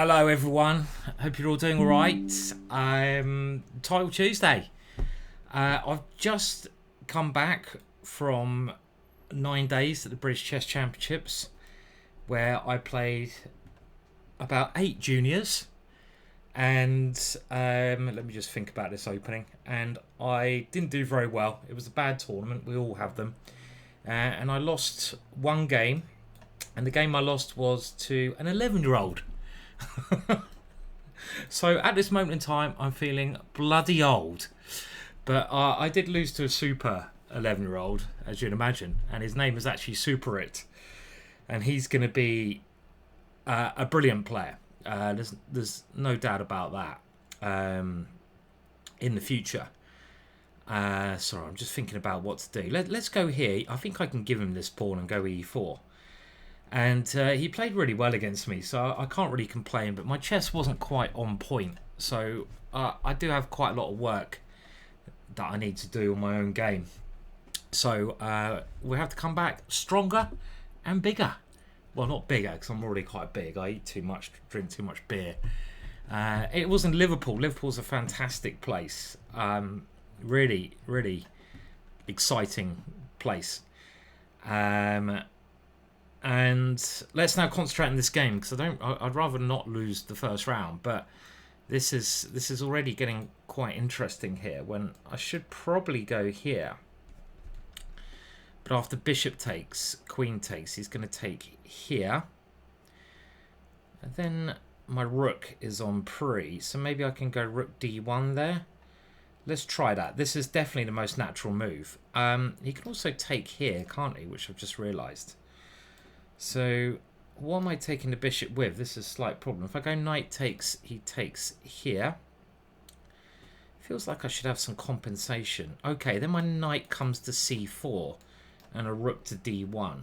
Hello everyone, hope you're all doing alright. Title Tuesday. I've just come back from 9 days at the British Chess Championships where I played about 8 juniors and let me just think about this opening, and I didn't do very well. It was a bad tournament, we all have them, and I lost one game, and the game I lost was to an 11-year-old. So at this moment in time I'm feeling bloody old, but I did lose to a super 11-year-old, as you'd imagine, and his name is actually Super It, and he's going to be a brilliant player. There's no doubt about that in the future. Sorry, I'm just thinking about what to do. Let's go here. I think I can give him this pawn and go e4. And he played really well against me, so I can't really complain, but my chess wasn't quite on point. So I do have quite a lot of work that I need to do on my own game. So we have to come back stronger and bigger. Well, not bigger, because I'm already quite big. I eat too much, drink too much beer. It was in Liverpool. Liverpool's a fantastic place. Really, really exciting place. And let's now concentrate on this game, because I'd rather not lose the first round, but this is already getting quite interesting here, when I should probably go here. But after bishop takes, queen takes, he's going to take here, and then my rook is on pre, so maybe I can go rook d1 there. Let's try that. This is definitely the most natural move. He can also take here, can't he, which I've just realized. So what am I taking the bishop with? This is a slight problem. If I go knight takes, he takes here. Feels like I should have some compensation. Okay, then my knight comes to c4 and a rook to d1,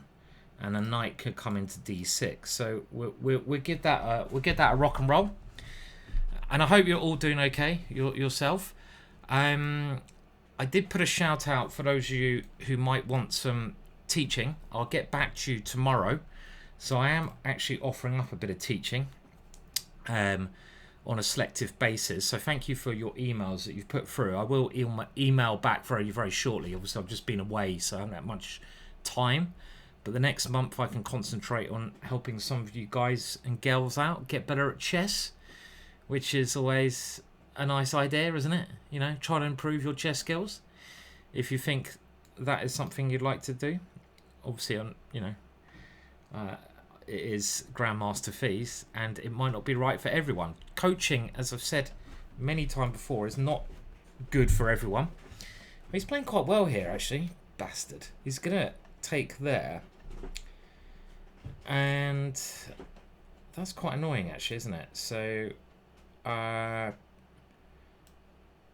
and a knight could come into d6. So we'll give that a rock and roll. And I hope you're all doing okay yourself. I did put a shout out for those of you who might want some teaching. I'll get back to you tomorrow, so I am actually offering up a bit of teaching on a selective basis, so thank you for your emails that you've put through. I will email back very, very shortly. Obviously I've just been away, so I haven't had much time, but the next month I can concentrate on helping some of you guys and girls out get better at chess, which is always a nice idea, isn't it? You know, try to improve your chess skills if you think that is something you'd like to do. Obviously, you know, it is Grandmaster fees, and it might not be right for everyone. Coaching, as I've said many times before, is not good for everyone. He's playing quite well here, actually. Bastard. He's going to take there. And that's quite annoying, actually, isn't it? So, right,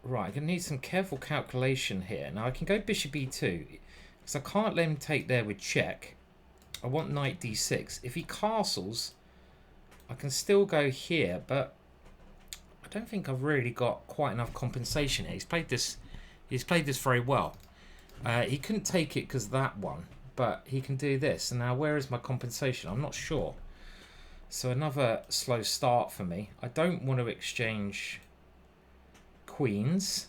I'm going to need some careful calculation here. Now, I can go bishop e2. Because I can't let him take there with check. I want knight d6. If he castles, I can still go here, but I don't think I've really got quite enough compensation here. He's played this very well. He couldn't take it because of that one, but he can do this. And now where is my compensation? I'm not sure. So another slow start for me. I don't want to exchange queens,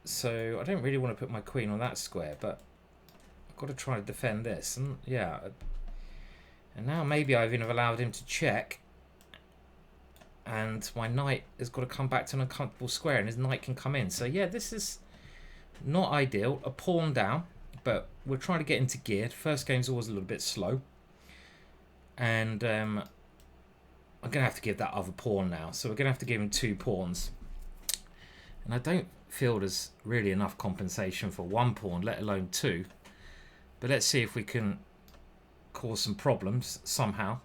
so I don't really want to put my queen on that square, but I've got to try to defend this. And yeah, and now maybe I've even allowed him to check, and my knight has got to come back to an uncomfortable square, and his knight can come in. So yeah, this is not ideal. A pawn down, but we're trying to get into gear. The first game's always a little bit slow, and I'm gonna have to give that other pawn now, so we're gonna have to give him 2 pawns, and I don't feel there's really enough compensation for 1 pawn, let alone 2. But let's see if we can cause some problems somehow.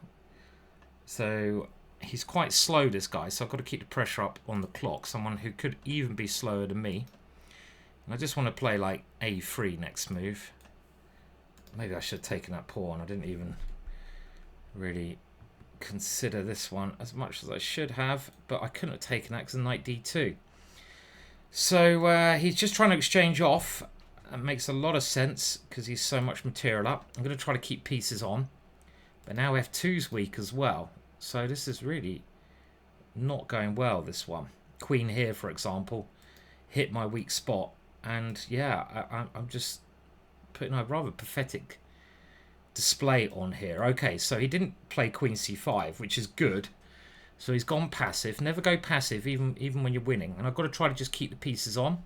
So he's quite slow, this guy, so I've got to keep the pressure up on the clock. Someone who could even be slower than me. And I just want to play like a3 next move. Maybe I should have taken that pawn. I didn't even really consider this one as much as I should have, but I couldn't have taken that because of knight d2. So he's just trying to exchange off. That makes a lot of sense because he's so much material up. I'm going to try to keep pieces on, but now f2's weak as well. So this is really not going well, this one. Queen here, for example, hit my weak spot. And yeah, I'm just putting a rather pathetic display on here. Okay, so he didn't play Queen C5, which is good. So he's gone passive. Never go passive, even when you're winning. And I've got to try to just keep the pieces on,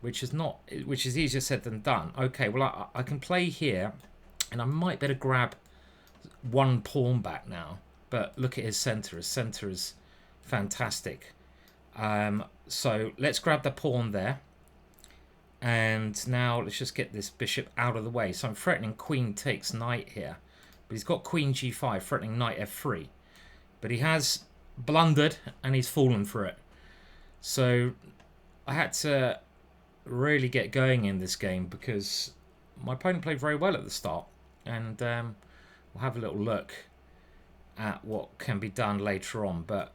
which is easier said than done. Okay, well I can play here, and I might better grab one pawn back now. But look at his centre. His centre is fantastic. So let's grab the pawn there. And now let's just get this bishop out of the way. So I'm threatening queen takes knight here. But he's got queen g5, threatening knight f3. But he has blundered and he's fallen for it. So I had to really get going in this game because my opponent played very well at the start. And we'll have a little look at what can be done later on. But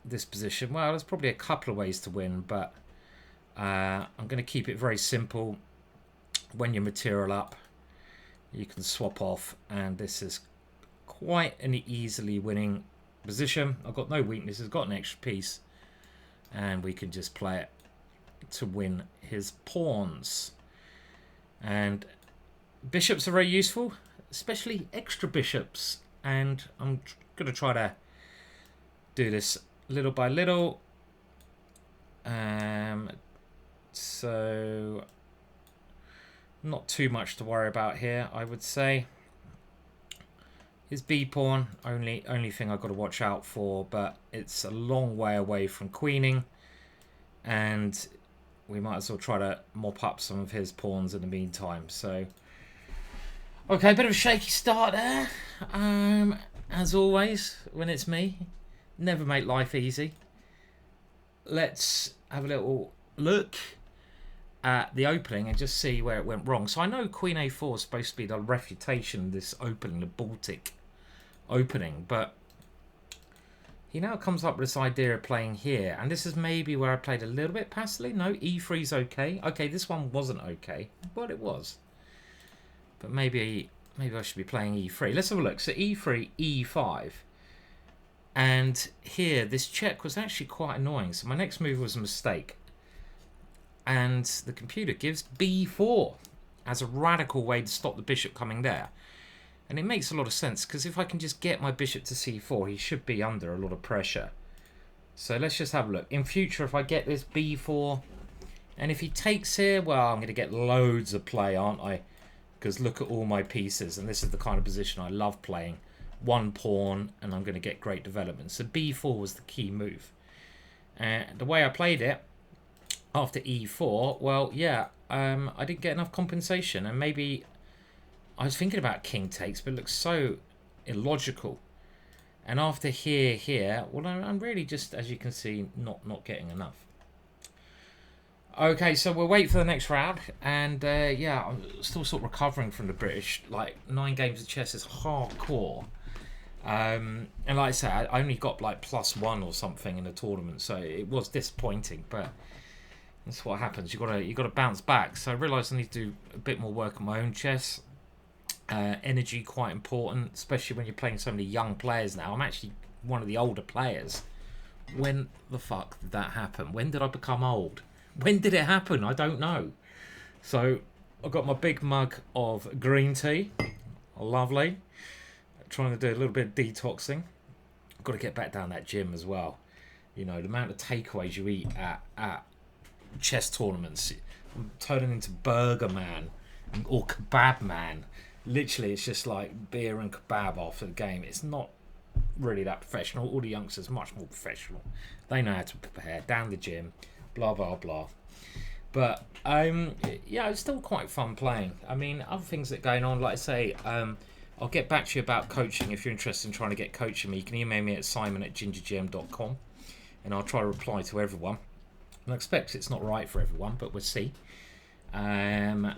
this position, well, there's probably a couple of ways to win, but I'm going to keep it very simple. When your material up, you can swap off, and this is quite an easily winning position. I've got no weaknesses, got an extra piece, and we can just play it to win his pawns. And bishops are very useful, especially extra bishops, and I'm going to try to do this little by little. So not too much to worry about here, I would say. His B pawn, only thing I've got to watch out for, but it's a long way away from queening, and we might as well try to mop up some of his pawns in the meantime. So okay, a bit of a shaky start there. As always, when it's me, never make life easy. Let's have a little look at the opening and just see where it went wrong. So I know Queen A4 is supposed to be the refutation of this opening, the Baltic opening, but he now comes up with this idea of playing here, and this is maybe where I played a little bit passively. No, E3 is okay. Okay, this one wasn't okay, but it was. But maybe I should be playing E3. Let's have a look. So E3, E5. And here, this check was actually quite annoying. So my next move was a mistake. And the computer gives B4 as a radical way to stop the bishop coming there. And it makes a lot of sense, because if I can just get my bishop to C4, he should be under a lot of pressure. So let's just have a look. In future, if I get this B4, and if he takes here, well, I'm going to get loads of play, aren't I? Because look at all my pieces, and this is the kind of position I love playing. One pawn, and I'm going to get great development. So B4 was the key move. The way I played it, after E4, well, yeah, I didn't get enough compensation, and maybe I was thinking about king takes, but it looks so illogical. And after here, well, I'm really just, as you can see, not getting enough. Okay, so we'll wait for the next round, and yeah, I'm still sort of recovering from the British. Like, 9 games of chess is hardcore. And like I say, I only got like +1 or something in the tournament, so it was disappointing, but that's what happens. You got to bounce back. So I realised I need to do a bit more work on my own chess. Energy quite important, especially when you're playing so many young players now. I'm actually one of the older players. When the fuck did that happen? When did I become old? When did it happen? I don't know. So I've got my big mug of green tea. Lovely. Trying to do a little bit of detoxing. I've got to get back down that gym as well. You know, the amount of takeaways you eat at chess tournaments. I'm turning into Burger Man or Kebab Man. Literally, it's just like beer and kebab after the game. It's not really that professional. All the youngsters are much more professional. They know how to prepare. Down the gym, blah, blah, blah. But, yeah, it's still quite fun playing. I mean, other things that are going on, like I say, I'll get back to you about coaching. If you're interested in trying to get coaching me, you can email me at simon@gingergm.com, and I'll try to reply to everyone. I expect it's not right for everyone, but we'll see. And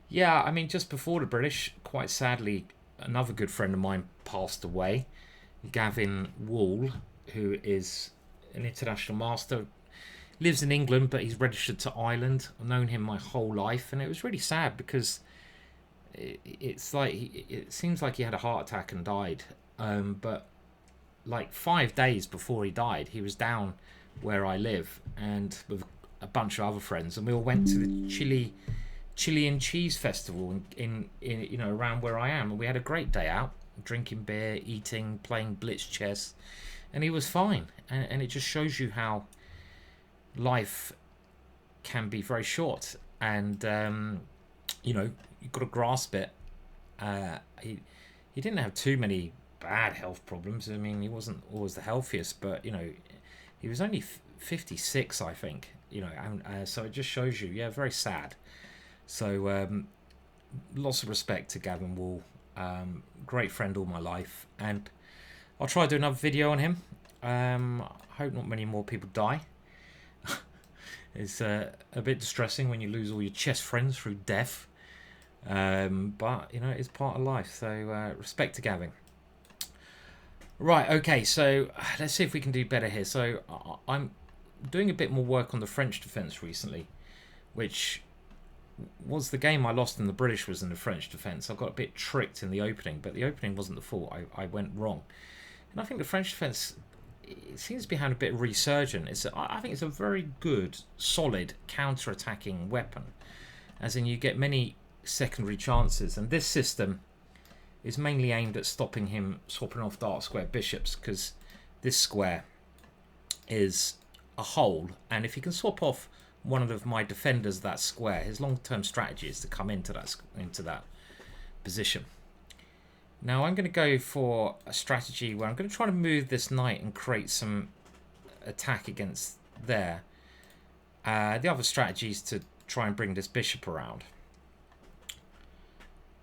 yeah, I mean, just before the British, quite sadly, another good friend of mine passed away, Gavin Wall, who is an international master, lives in England, but he's registered to Ireland. I've known him my whole life, and it was really sad because it seems like he had a heart attack and died. But like 5 days before he died, he was down where I live and with a bunch of other friends, and we all went to the Chilean cheese festival in you know, around where I am, and we had a great day out, drinking beer, eating, playing blitz chess, and he was fine. And it just shows you how life can be very short, and you know, you've got to grasp it. He didn't have too many bad health problems. I mean, he wasn't always the healthiest, but you know, he was only 56, I think. You know, and so it just shows you, yeah, very sad. So lots of respect to Gavin Wall. Great friend all my life, and I'll try to do another video on him. I hope not many more people die. It's a bit distressing when you lose all your chess friends through death. But, you know, it's part of life. So, respect to Gavin. Right, okay, so let's see if we can do better here. So, I'm doing a bit more work on the French defence recently, which was the game I lost, and the British was in the French defence. I got a bit tricked in the opening, but the opening wasn't the fault. I went wrong. And I think the French defence, it seems to be having a bit of resurgence. I think it's a very good, solid counter-attacking weapon. As in, you get many secondary chances, and this system is mainly aimed at stopping him swapping off dark square bishops, because this square is a hole, and if he can swap off one of my defenders of that square, his long-term strategy is to come into that position. Now I'm going to go for a strategy where I'm going to try to move this knight and create some attack against there. The other strategy is to try and bring this bishop around.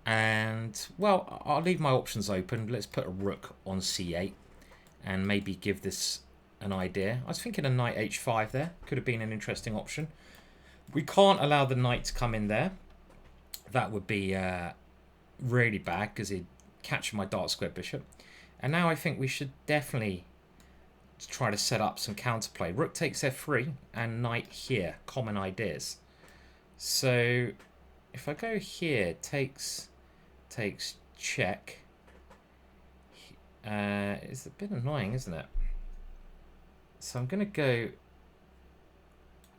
And, well, I'll leave my options open. Let's put a rook on c8 and maybe give this an idea. I was thinking a knight h5 there. Could have been an interesting option. We can't allow the knight to come in there. That would be really bad because he'd catch my dark square bishop. And now I think we should definitely try to set up some counterplay. Rook takes f3 and knight here. Common ideas. So if I go here, takes check. It's a bit annoying, isn't it? So I'm going to go...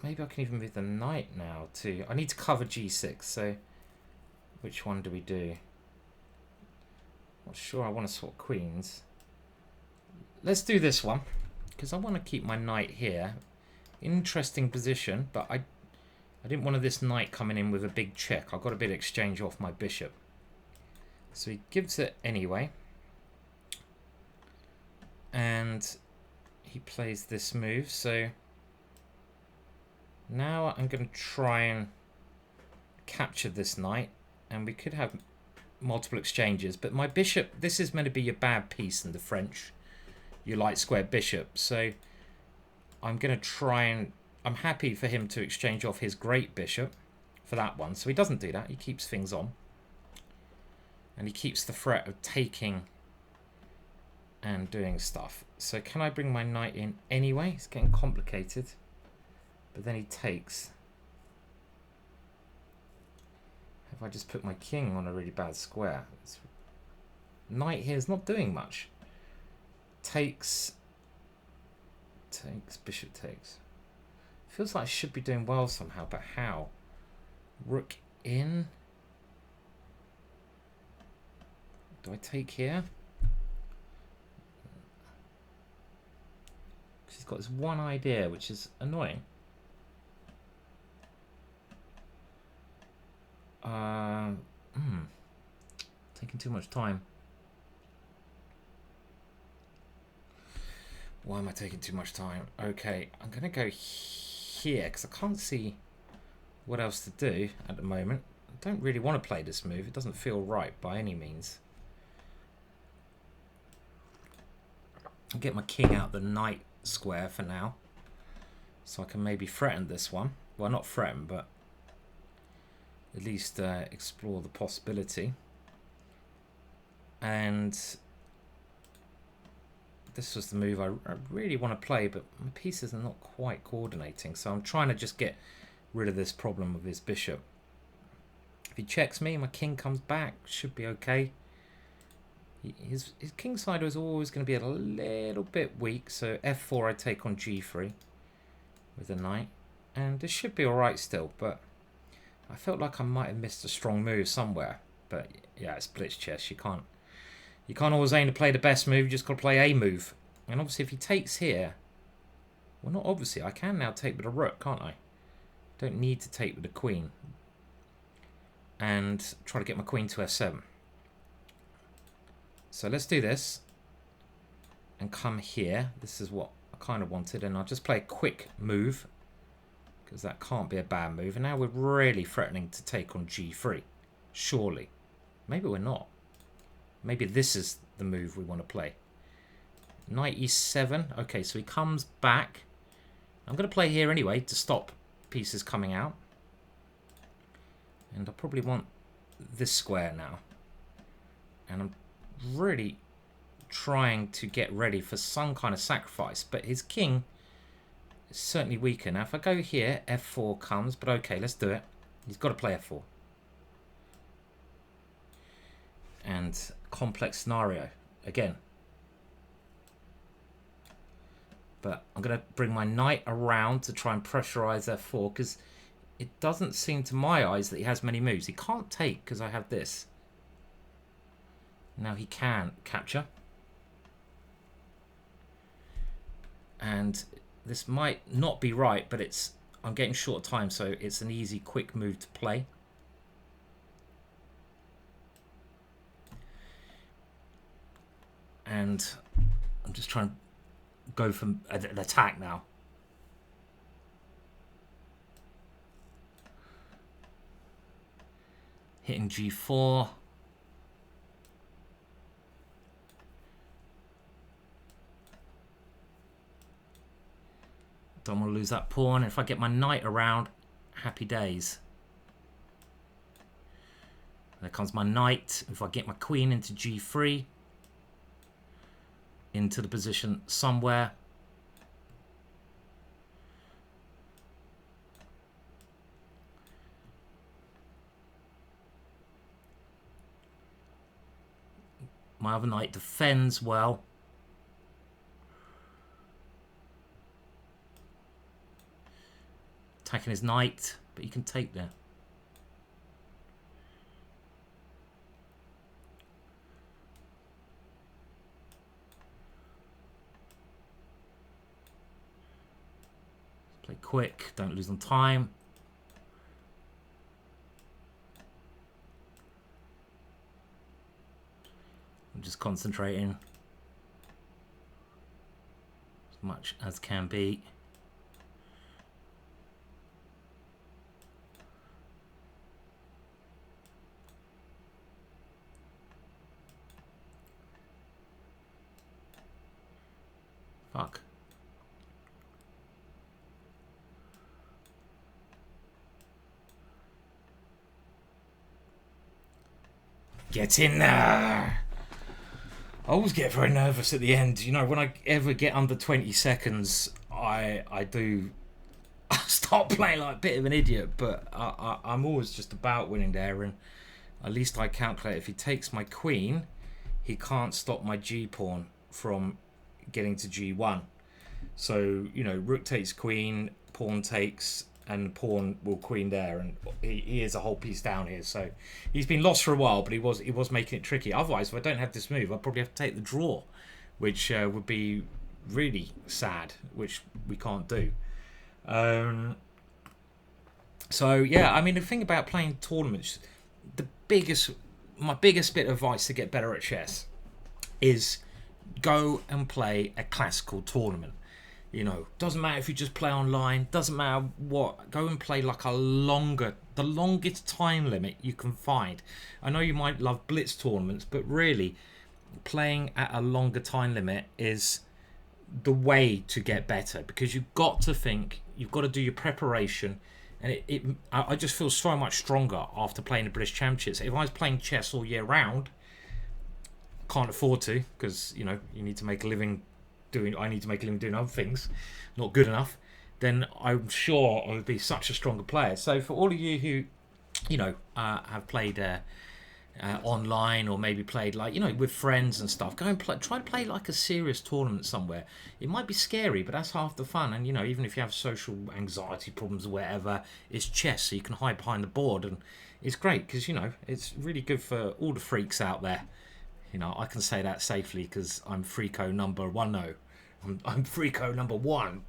Maybe I can even move the knight now too. I need to cover g6, so which one do we do? Not sure I want to swap queens. Let's do this one, because I want to keep my knight here. Interesting position, but I didn't want this knight coming in with a big check. I've got a bit of exchange off my bishop. So he gives it anyway. And he plays this move, so now I'm going to try and capture this knight, and we could have multiple exchanges, but my bishop, this is meant to be your bad piece in the French, your light square bishop, so I'm going to try and, I'm happy for him to exchange off his great bishop for that one, so he doesn't do that, he keeps things on, and he keeps the threat of taking and doing stuff. So can I bring my knight in anyway? It's getting complicated, but then he takes. If I just put my king on a really bad square, knight here is not doing much. Takes, bishop takes. Feels like I should be doing well somehow, but how? Rook in. Do I take here? Because he's got this one idea, which is annoying. Taking too much time. Why am I taking too much time? Okay, I'm going to go here because I can't see what else to do at the moment. I don't really want to play this move. It doesn't feel right by any means. I'll get my king out the knight square for now, so I can maybe threaten this one. Well, not threaten, but at least explore the possibility. And this was the move I really want to play, but my pieces are not quite coordinating, so I'm trying to just get rid of this problem of his bishop. If he checks me, my king comes back, should be okay. His kingside was always going to be a little bit weak, so f4 I take on g3 with a knight, and this should be alright still, but I felt like I might have missed a strong move somewhere. But yeah, it's blitz chess. You can't always aim to play the best move, you just got to play a move. And obviously if he takes here, well, not obviously, I can now take with a rook, can't I? Don't need to take with the queen. And try to get my queen to f7. So let's do this. And come here. This is what I kind of wanted. And I'll just play a quick move, because that can't be a bad move. And now we're really threatening to take on g3. Surely. Maybe we're not. Maybe this is the move we want to play. Knight e7. Okay, so he comes back. I'm going to play here anyway to stop pieces coming out. And I probably want this square now. And I'm really trying to get ready for some kind of sacrifice. But his king is certainly weaker. Now if I go here, f4 comes. But okay, let's do it. He's got to play f4. And complex scenario again. But I'm going to bring my knight around to try and pressurize f4, because it doesn't seem to my eyes that he has many moves. He can't take because I have this. Now he can capture. And this might not be right, but I'm getting short time, so it's an easy, quick move to play. And I'm just trying to go for an attack now. Hitting g4. Don't want to lose that pawn. If I get my knight around, happy days. There comes my knight. If I get my queen into g3, into the position somewhere. My other knight defends well. Attacking his knight, but he can take there. Play quick, don't lose on time. I'm just concentrating as much as can be. Fuck. Get in there! I always get very nervous at the end. You know, when I ever get under 20 seconds, I do start playing like a bit of an idiot. But I'm always just about winning there. And at least I calculate if he takes my queen, he can't stop my g-pawn from getting to g1. So, you know, rook takes queen, pawn takes, and pawn will queen there, and he is a whole piece down here. So he's been lost for a while, but he was making it tricky. Otherwise, if I don't have this move, I'll probably have to take the draw, which would be really sad, which we can't do. So yeah, I mean, the thing about playing tournaments, my biggest bit of advice to get better at chess is go and play a classical tournament. You know, doesn't matter if you just play online, doesn't matter what, go and play like the longest time limit you can find. I know you might love blitz tournaments, but really playing at a longer time limit is the way to get better, because you've got to think, you've got to do your preparation, and I just feel so much stronger after playing the British Championships. If I was playing chess all year round, can't afford to, because you know you need to make a living. I need to make a living doing other things, not good enough, then I'm sure I would be such a stronger player. So for all of you who, you know, have played online, or maybe played like, you know, with friends and stuff. Go and play, try to play like a serious tournament somewhere. It might be scary, but that's half the fun. And you know, even if you have social anxiety problems or whatever, it's chess, so you can hide behind the board, and it's great because, you know, it's really good for all the freaks out there. You know, I can say that safely because I'm freako number one. No, I'm freako number one.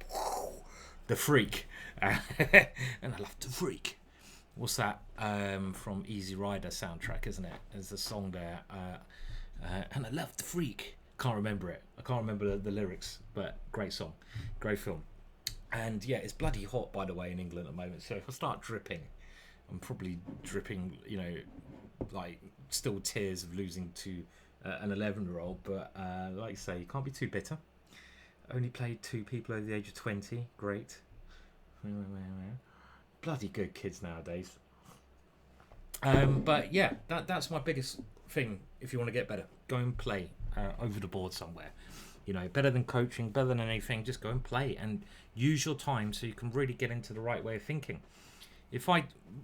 The freak. And I love to freak. What's that from Easy Rider soundtrack, isn't it? There's a song there. And I love to freak. Can't remember it. I can't remember the lyrics, but great song. Great film. And yeah, it's bloody hot, by the way, in England at the moment. So if I start dripping, I'm probably dripping, you know, like still tears of losing to an 11-year-old. But like you say, you can't be too bitter. Only played 2 people over the age of 20. Great. Bloody good kids nowadays. But yeah, that's my biggest thing. If you want to get better, go and play over the board somewhere. You know, better than coaching, better than anything. Just go and play and use your time so you can really get into the right way of thinking.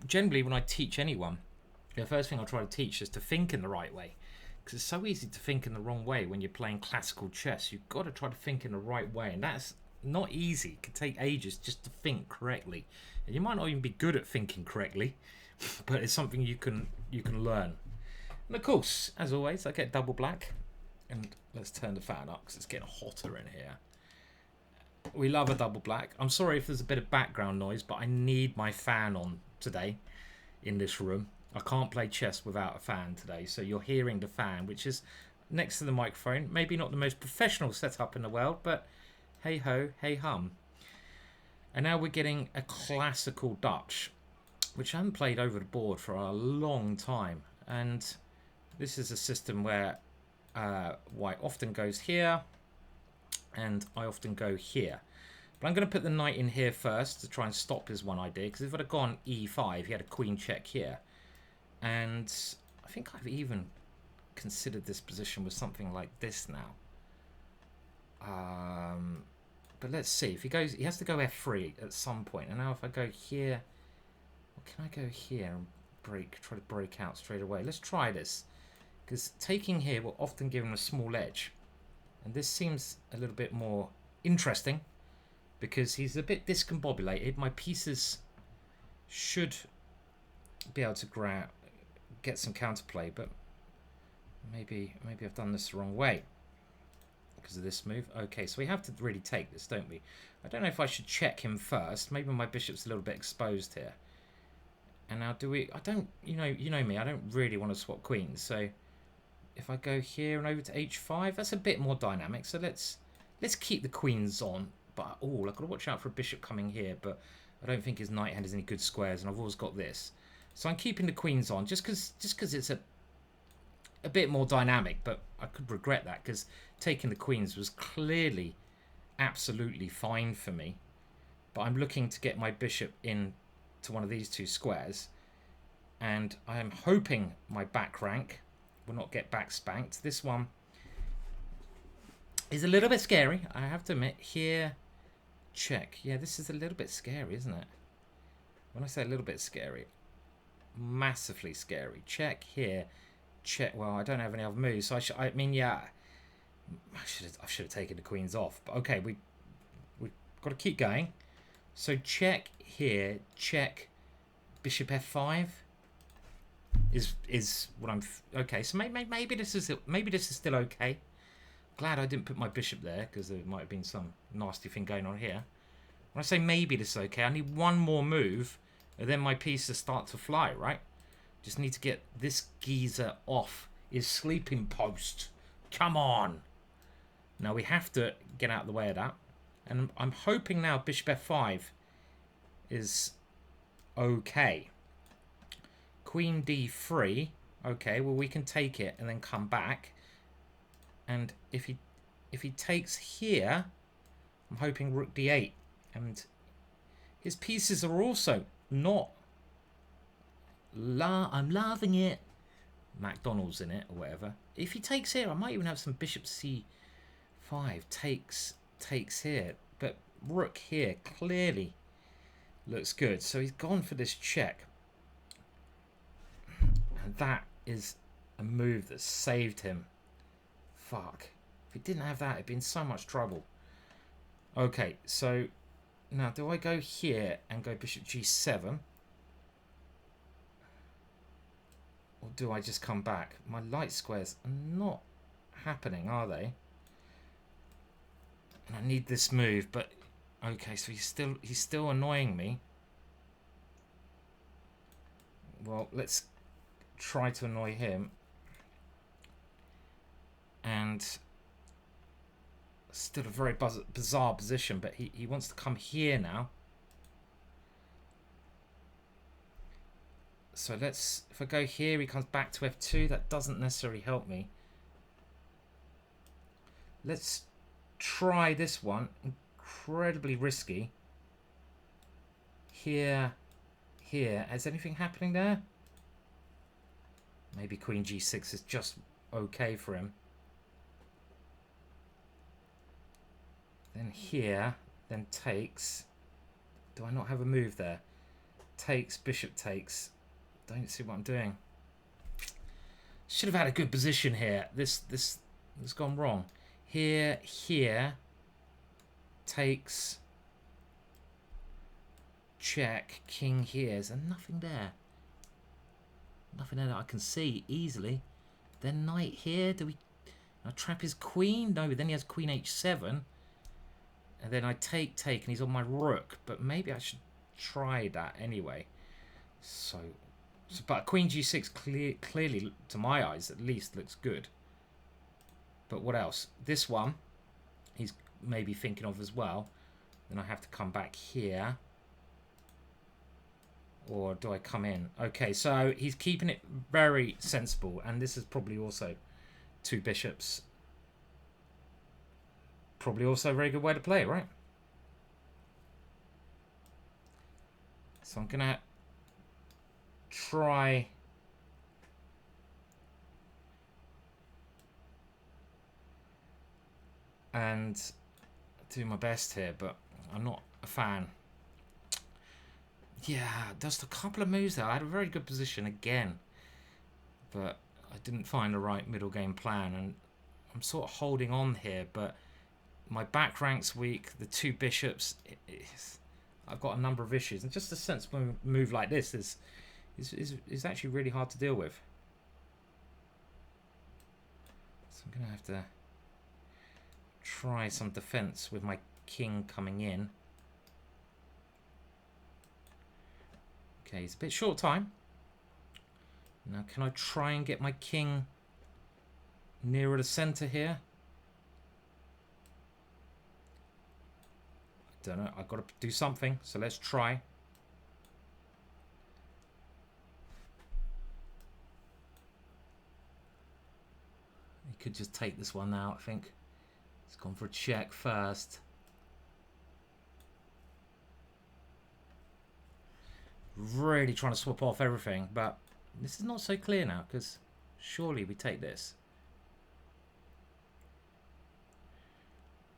Generally, when I teach anyone, the first thing I try to teach is to think in the right way. Because it's so easy to think in the wrong way when you're playing classical chess. You've got to try to think in the right way, and that's not easy. It can take ages just to think correctly, and you might not even be good at thinking correctly, but it's something you can learn. And of course, as always, I get double black, and let's turn the fan up because it's getting hotter in here. We love a double black. I'm sorry if there's a bit of background noise, but I need my fan on today in this room. I can't play chess without a fan today, so you're hearing the fan, which is next to the microphone. Maybe not the most professional setup in the world, but hey ho, hey hum. And now we're getting a classical Dutch, which I haven't played over the board for a long time. And this is a system where white often goes here, and I often go here. But I'm going to put the knight in here first to try and stop his one idea, because if I'd have gone e5, he had a queen check here. And I think I've even considered this position with something like this now. But let's see. If he goes, he has to go f3 at some point. And now if I go here, or can I go here and try to break out straight away? Let's try this. Because taking here will often give him a small edge. And this seems a little bit more interesting, because he's a bit discombobulated. My pieces should be able to get some counterplay, but maybe I've done this the wrong way because of this move. Okay, so we have to really take this, don't we? I don't know if I should check him first. Maybe my bishop's a little bit exposed here. And now do we... I don't... You know me. I don't really want to swap queens. So if I go here and over to h5, that's a bit more dynamic. So let's keep the queens on. But oh, I've got to watch out for a bishop coming here. But I don't think his knight hand has any good squares, and I've always got this. So I'm keeping the queens on just because it's a bit more dynamic. But I could regret that, because taking the queens was clearly absolutely fine for me. But I'm looking to get my bishop in to one of these 2 squares, and I am hoping my back rank will not get back spanked. This one is a little bit scary, I have to admit. Here, check. Yeah, this is a little bit scary, isn't it? When I say a little bit scary, massively scary. Check here, check. Well, I don't have any other moves, so I mean, yeah, I should have taken the queens off. But okay, we've got to keep going. So check here, check. Bishop f5 is what I'm... Okay, so maybe this is still okay. Glad I didn't put my bishop there, because there might have been some nasty thing going on here. When I say maybe this is okay, I need one more move, and then my pieces start to fly, right? Just need to get this geezer off his sleeping post. Come on! Now we have to get out of the way of that. And I'm hoping now bishop f5 is okay. Queen d3. Okay, well, we can take it and then come back. And if he takes here, I'm hoping rook d8. And his pieces are also not... I'm loving it. McDonald's in it or whatever. If he takes here, I might even have some bishop c5. Takes here. But rook here clearly looks good. So he's gone for this check. And that is a move that saved him. Fuck. If he didn't have that, it'd be in so much trouble. Okay, so now do I go here and go bishop g7? Or do I just come back? My light squares are not happening, are they? And I need this move, but okay, so he's still annoying me. Well, let's try to annoy him. And still a very bizarre position, but he wants to come here now. So let's, if I go here, he comes back to f2. That doesn't necessarily help me. Let's try this one. Incredibly risky. Here. Is anything happening there? Maybe queen g6 is just okay for him. Then here, then takes. Do I not have a move there? Takes, bishop takes. Don't see what I'm doing. Should have had a good position here. This has gone wrong. Here, takes, check, king here. Is there nothing there? Nothing there that I can see easily. Then knight here. Do we? I trap his queen? No, then he has queen h7. And then I take, and he's on my rook. But maybe I should try that anyway. So but queen g6 clearly, to my eyes at least, looks good. But what else? This one, he's maybe thinking of as well. Then I have to come back here. Or do I come in? Okay, so he's keeping it very sensible. And this is probably also two bishops. Probably also a very good way to play, right? So I'm going to try and do my best here, but I'm not a fan. Yeah, just a couple of moves there. I had a very good position again, but I didn't find the right middle game plan, and I'm sort of holding on here, but my back rank's weak. The two bishops, I've got a number of issues, and just a sensible move like this is actually really hard to deal with. So I'm gonna have to try some defense with my king coming in. Okay, it's a bit short time. Now, can I try and get my king nearer the center here? I don't know. I've got to do something, so let's try. He could just take this one now, I think. He's gone for a check first. Really trying to swap off everything, but this is not so clear now, because surely we take this.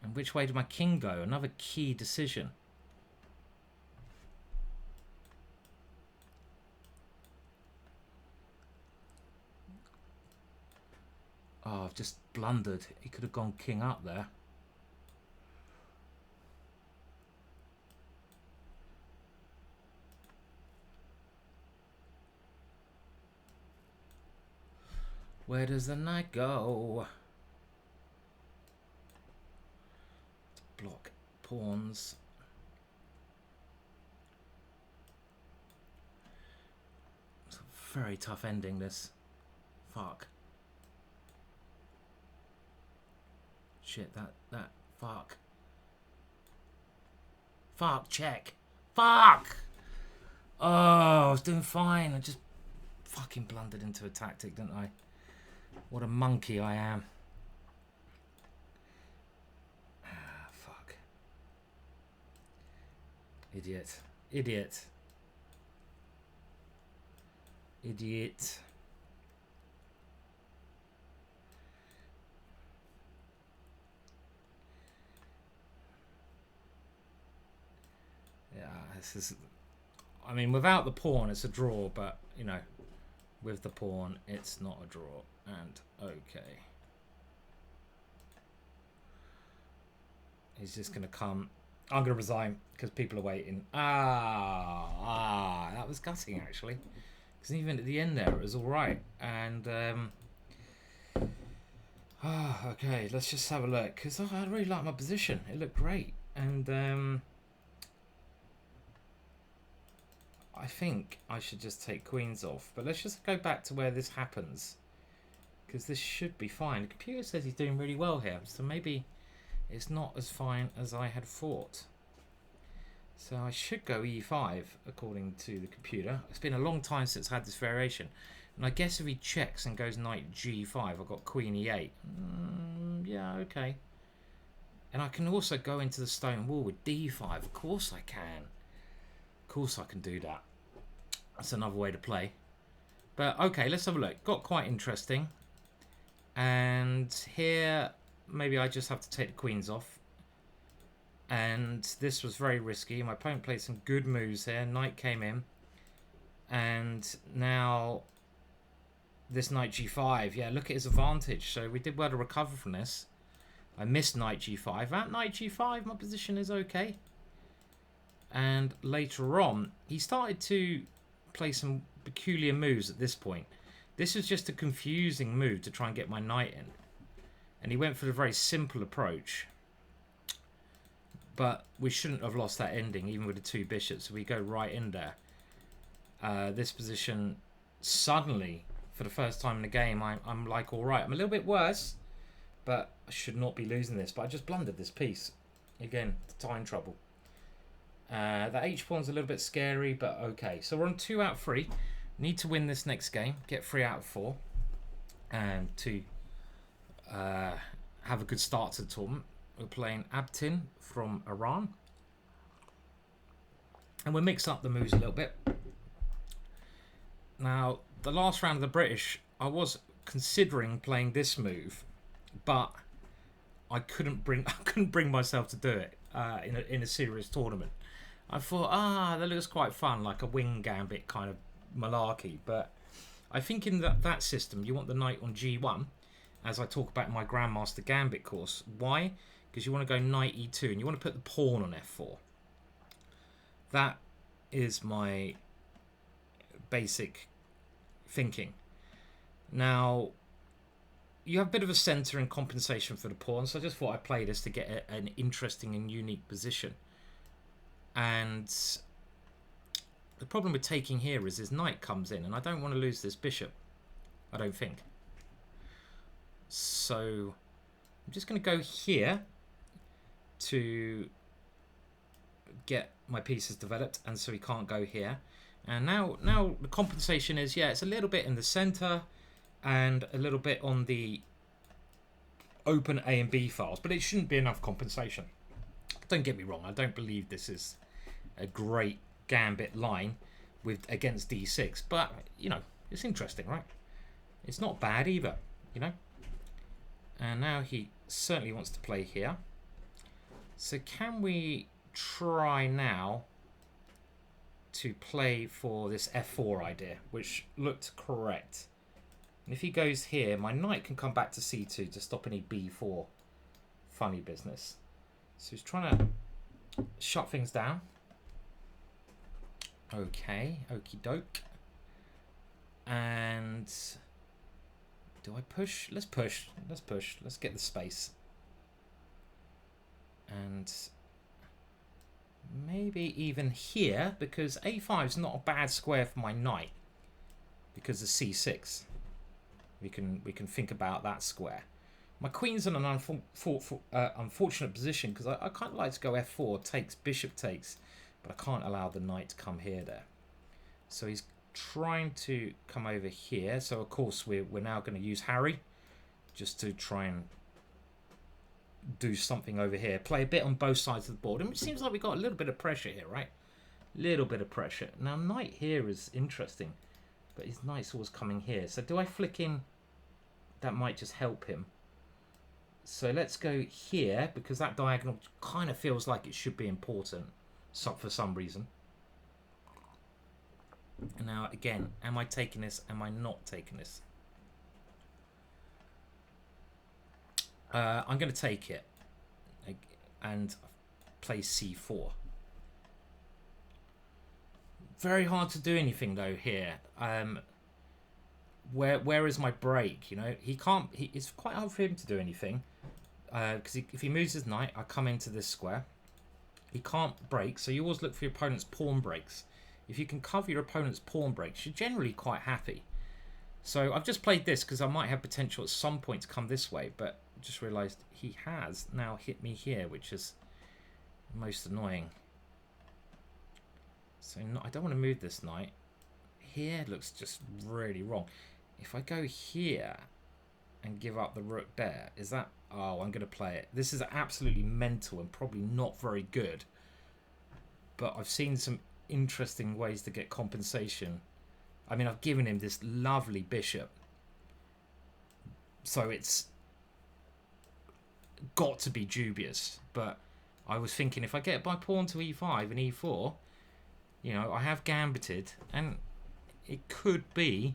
And which way did my king go? Another key decision. Oh, I've just blundered. He could have gone king up there. Where does the knight go? Block pawns. It's a very tough ending, this. Fuck. Shit, that. Fuck. Fuck, check. Fuck! Oh, I was doing fine. I just fucking blundered into a tactic, didn't I? What a monkey I am. Ah, fuck. Idiot. Idiot. Idiot. Yeah, this is... I mean, without the pawn, it's a draw, but, you know, with the pawn. It's not a draw. And okay. He's just going to come. I'm going to resign because people are waiting. That was gutting actually. Because even at the end there, it was all right. And okay, let's just have a look. Because I really like my position. It looked great. And I think I should just take queens off. But let's just go back to where this happens. Because this should be fine. The computer says he's doing really well here. So maybe it's not as fine as I had thought. So I should go e5 according to the computer. It's been a long time since I had this variation. And I guess if he checks and goes knight g5, I've got queen e8. Yeah, okay. And I can also go into the stone wall with d5. Of course I can. Of course I can do that. That's another way to play. But okay, let's have a look. Got quite interesting. And here, maybe I just have to take the queens off. And this was very risky. My opponent played some good moves here. Knight came in. And now this knight g5. Yeah, look at his advantage. So we did well to recover from this. I missed knight g5. At knight g5, my position is okay. And later on, he started to play some peculiar moves at this point. This was just a confusing move to try and get my knight in. And he went for a very simple approach. But we shouldn't have lost that ending, even with the two bishops. So we go right in there. This position, suddenly, for the first time in the game, I'm like, all right. I'm a little bit worse, but I should not be losing this. But I just blundered this piece. Again, time trouble. The h-pawn's a little bit scary, but okay. So we're on 2 out of 3. Need to win this next game. Get 3 out of 4. And to have a good start to the tournament. We're playing Abtin from Iran. And we'll mix up the moves a little bit. Now, the last round of the British, I was considering playing this move, but I couldn't bring myself to do it in a serious tournament. I thought, that looks quite fun, like a wing gambit kind of malarkey. But I think in that system, you want the knight on g1, as I talk about in my Grandmaster Gambit course. Why? Because you want to go knight e2 and you want to put the pawn on f4. That is my basic thinking. Now, you have a bit of a centre and compensation for the pawn, so I just thought I'd play this to get an interesting and unique position. And the problem with taking here is his knight comes in, and I don't want to lose this bishop. I don't think. So I'm just going to go here to get my pieces developed, and so he can't go here. And now the compensation is, yeah, it's a little bit in the center and a little bit on the open A and B files, but it shouldn't be enough compensation. Don't get me wrong, I don't believe this is a great gambit line against d6, but you know, it's interesting, right? It's not bad either, you know. And now he certainly wants to play here. So can we try now to play for this f4 idea, which looked correct? And if he goes here, my knight can come back to c2 to stop any b4 funny business. So he's trying to shut things down. Okay, okie doke. And do I push? Let's push. Let's push. Let's get the space. And maybe even here, because a5 is not a bad square for my knight, because of c6. We can think about that square. My queen's in an unfortunate position because I kind of like to go f4, takes, bishop takes, but I can't allow the knight to come here there. So he's trying to come over here. So of course we're now going to use Harry just to try and do something over here. Play a bit on both sides of the board. And it seems like we've got a little bit of pressure here, right? Little bit of pressure. Now knight here is interesting, but his knight's always coming here. So do I flick in? That might just help him. So let's go here, because that diagonal kind of feels like it should be important for some reason. And now, again, am I taking this? Am I not taking this? I'm going to take it and play c4. Very hard to do anything though here. Where is my break? You know, he can't. It's quite hard for him to do anything because if he moves his knight, I come into this square. He can't break, so you always look for your opponent's pawn breaks. If you can cover your opponent's pawn breaks, you're generally quite happy. So I've just played this because I might have potential at some point to come this way, but just realised he has now hit me here, which is most annoying. So I don't want to move this knight. Here looks just really wrong. If I go here and give up the rook there, is that... Oh, I'm going to play it. This is absolutely mental and probably not very good. But I've seen some interesting ways to get compensation. I mean, I've given him this lovely bishop. So it's got to be dubious. But I was thinking if I get my pawn to e5 and e4, you know, I have gambited and it could be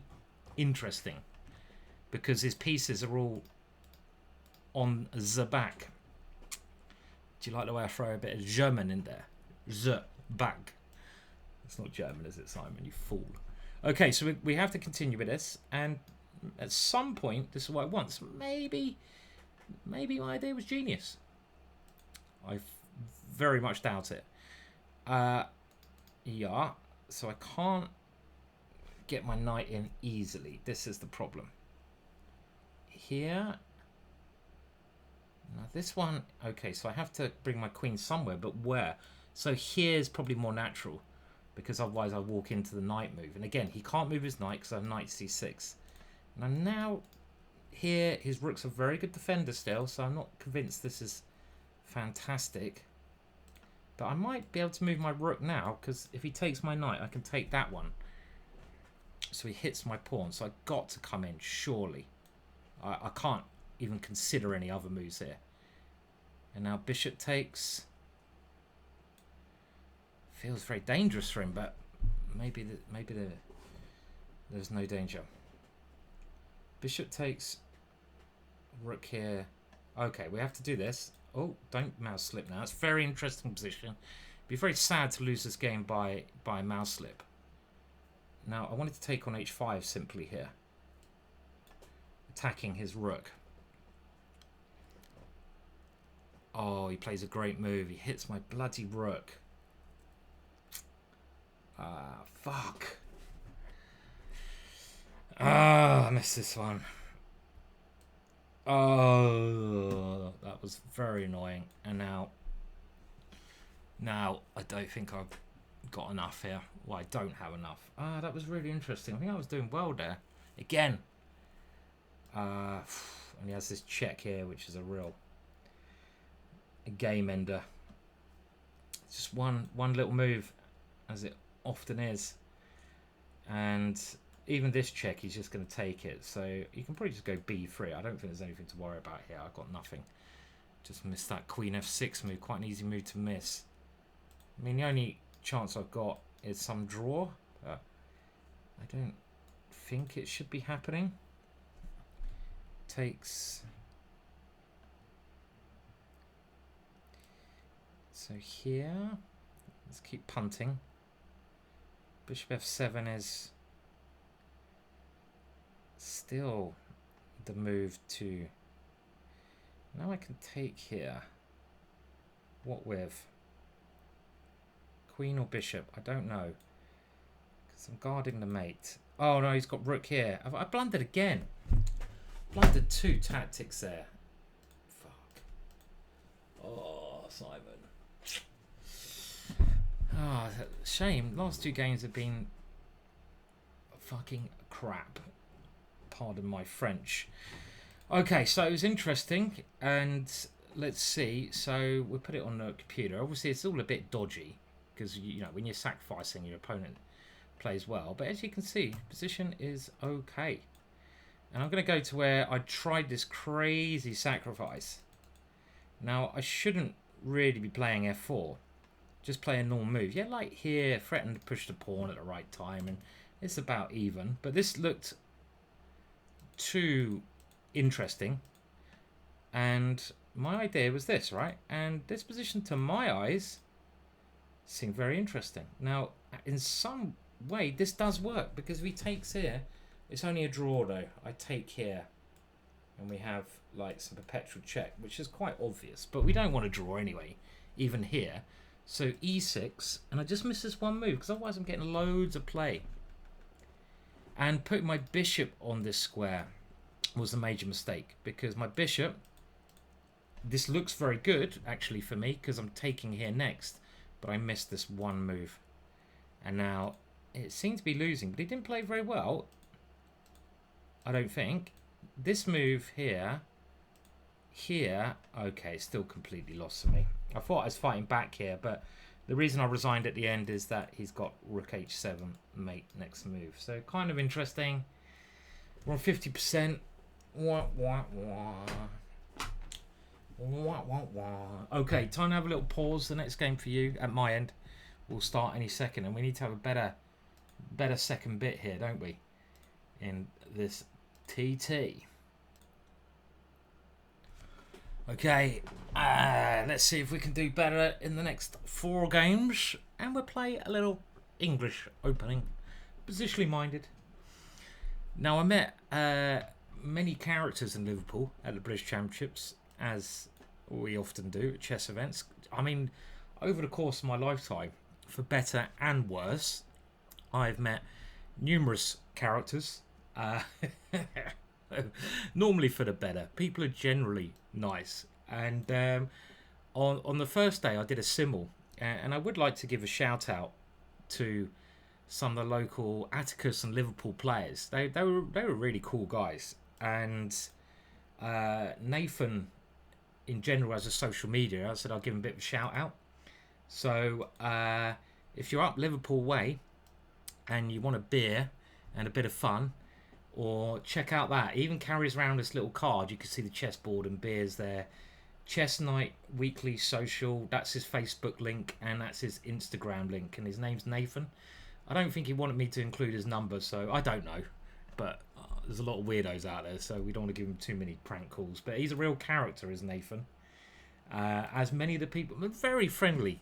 interesting because his pieces are all on the back. Do you like the way I throw a bit of German in there? The back. It's not German, is it, Simon? You fool. Okay, so we have to continue with this, and at some point, this is what I want. So maybe my idea was genius. I very much doubt it. Yeah, so I can't get my knight in easily. This is the problem. Here. Now this one, okay, so I have to bring my queen somewhere, but where? So here's probably more natural, because otherwise I walk into the knight move. And again, he can't move his knight because I have knight c6. And now here, his rook's a very good defender still, so I'm not convinced this is fantastic. But I might be able to move my rook now, because if he takes my knight, I can take that one. So he hits my pawn, so I've got to come in, surely. I can't even consider any other moves here. And now bishop takes. Feels very dangerous for him, but maybe there's no danger. Bishop takes. Rook here. Okay, we have to do this. Oh, don't mouse slip now. It's a very interesting position. It'd be very sad to lose this game by mouse slip. Now, I wanted to take on h5 simply here. Attacking his rook. Oh, he plays a great move. He hits my bloody rook. Fuck. I missed this one. Oh, that was very annoying. And now I don't think I've got enough here. Well, I don't have enough. That was really interesting. I think I was doing well there. Again. And he has this check here, which is a game ender. It's just one little move, as it often is. And even this check, he's just going to take it. So you can probably just go b3. I don't think there's anything to worry about here. I've got nothing. Just missed that queen f6 move. Quite an easy move to miss. I mean, the only chance I've got is some draw. But I don't think it should be happening. Takes. So here, let's keep punting. Bishop f7 is still the move to... Now I can take here. What with? Queen or bishop? I don't know. Because I'm guarding the mate. Oh no, he's got rook here. I blundered again. Blundered two tactics there. Fuck. Oh, Simon. Ah, oh, shame. Last two games have been fucking crap. Pardon my French. Okay, so it was interesting, and let's see. So we'll put it on the computer. Obviously, it's all a bit dodgy because you know when you're sacrificing, your opponent plays well. But as you can see, position is okay. And I'm going to go to where I tried this crazy sacrifice. Now I shouldn't really be playing f4. just play a normal move. Yeah, like here, threaten to push the pawn at the right time, and it's about even. But this looked too interesting, and my idea was this, right? And this position, to my eyes, seemed very interesting. Now, in some way, this does work, because if he takes here, it's only a draw though. I take here, and we have like some perpetual check, which is quite obvious, but we don't want to draw anyway, even here. So e6, and I just missed this one move, because otherwise I'm getting loads of play. And putting my bishop on this square was a major mistake, because my bishop, this looks very good actually for me, because I'm taking here next, but I missed this one move. And now it seemed to be losing, but he didn't play very well, I don't think. This move here, okay, it's still completely lost to me. I thought I was fighting back here, but the reason I resigned at the end is that he's got rook h7 mate next move. So kind of interesting. We're on 50%. Okay, time to have a little pause. The next game for you at my end will start any second, and we need to have a better second bit here, don't we? In this TT. Okay, let's see if we can do better in the next 4 games, and we'll play a little English opening, positionally minded. Now, I met many characters in Liverpool at the British Championships, as we often do at chess events. I mean, over the course of my lifetime, for better and worse, I've met numerous characters. Normally for the better. People are generally nice. And on the first day, I did a simul, and I would like to give a shout out to some of the local Atticus and Liverpool players. They were really cool guys. And Nathan, in general, as a social media, I said I'll give him a bit of a shout out. So if you're up Liverpool way and you want a beer and a bit of fun, or check out that. He even carries around this little card. You can see the chessboard and beers there. Chess Night Weekly Social. That's his Facebook link, and that's his Instagram link. And his name's Nathan. I don't think he wanted me to include his number, so I don't know. But there's a lot of weirdos out there, so we don't want to give him too many prank calls. But he's a real character, is Nathan. As many of the people, very friendly.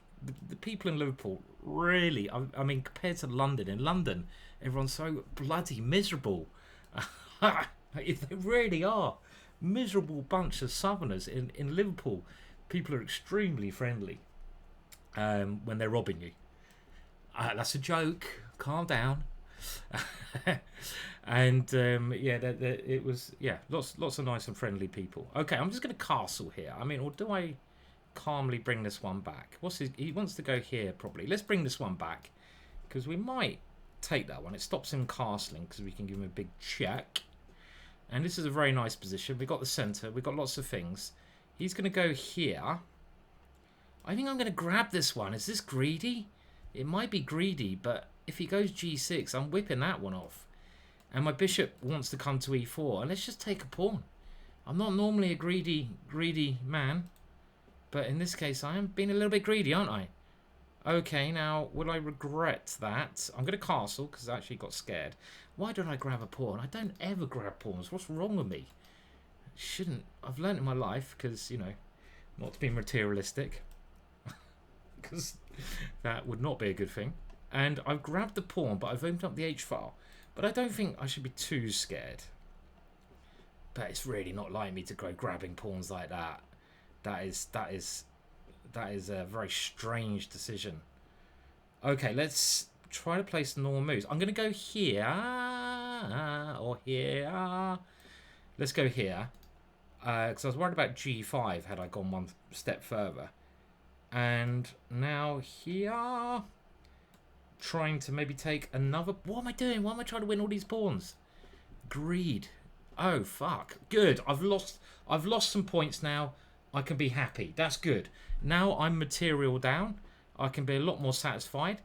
The people in Liverpool, really, I mean, compared to London. In London, everyone's so bloody miserable. They really are. Miserable bunch of southerners. In Liverpool, people are extremely friendly when they're robbing you. That's a joke. Calm down. And yeah, it was lots of nice and friendly people. Okay, I'm just going to castle here. I mean, or do I calmly bring this one back? He wants to go here probably. Let's bring this one back, because we might take that one. It stops him castling, because we can give him a big check. And this is a very nice position. We've got the centre. We've got lots of things. He's going to go here. I think I'm going to grab this one. Is this greedy? It might be greedy, but if he goes g6, I'm whipping that one off. And my bishop wants to come to e4. And let's just take a pawn. I'm not normally a greedy man, but in this case I am being a little bit greedy, aren't I? Okay, now, will I regret that? I'm going to castle, because I actually got scared. Why don't I grab a pawn? I don't ever grab pawns. What's wrong with me? Shouldn't. I've learned in my life, because, you know, not to be materialistic. Because that would not be a good thing. And I've grabbed the pawn, but I've opened up the H-file. But I don't think I should be too scared. But it's really not like me to go grabbing pawns like that. That is a very strange decision. Okay, let's try to play some normal moves. I'm going to go here or here. Let's go here, because I was worried about g5 had I gone one step further. And now here, trying to maybe take another. What am I doing? Why am I trying to win all these pawns? Greed. Oh fuck. Good. I've lost some points now. I can be happy. That's good. Now I'm material down. I can be a lot more satisfied.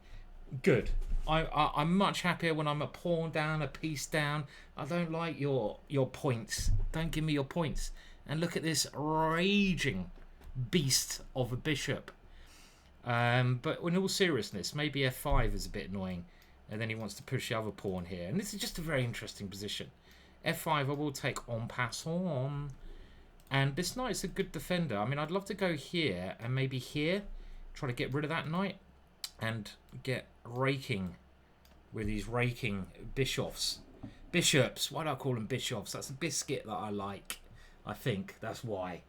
Good. I'm much happier when I'm a pawn down, a piece down. I don't like your points. Don't give me your points. And look at this raging beast of a bishop. But in all seriousness, maybe f5 is a bit annoying, and then he wants to push the other pawn here. And this is just a very interesting position. f5 I will take en passant. And this knight's a good defender. I mean, I'd love to go here and maybe here. Try to get rid of that knight and get raking with these raking bishops. Bishops. Why do I call them bishops? That's a biscuit that I like. I think that's why.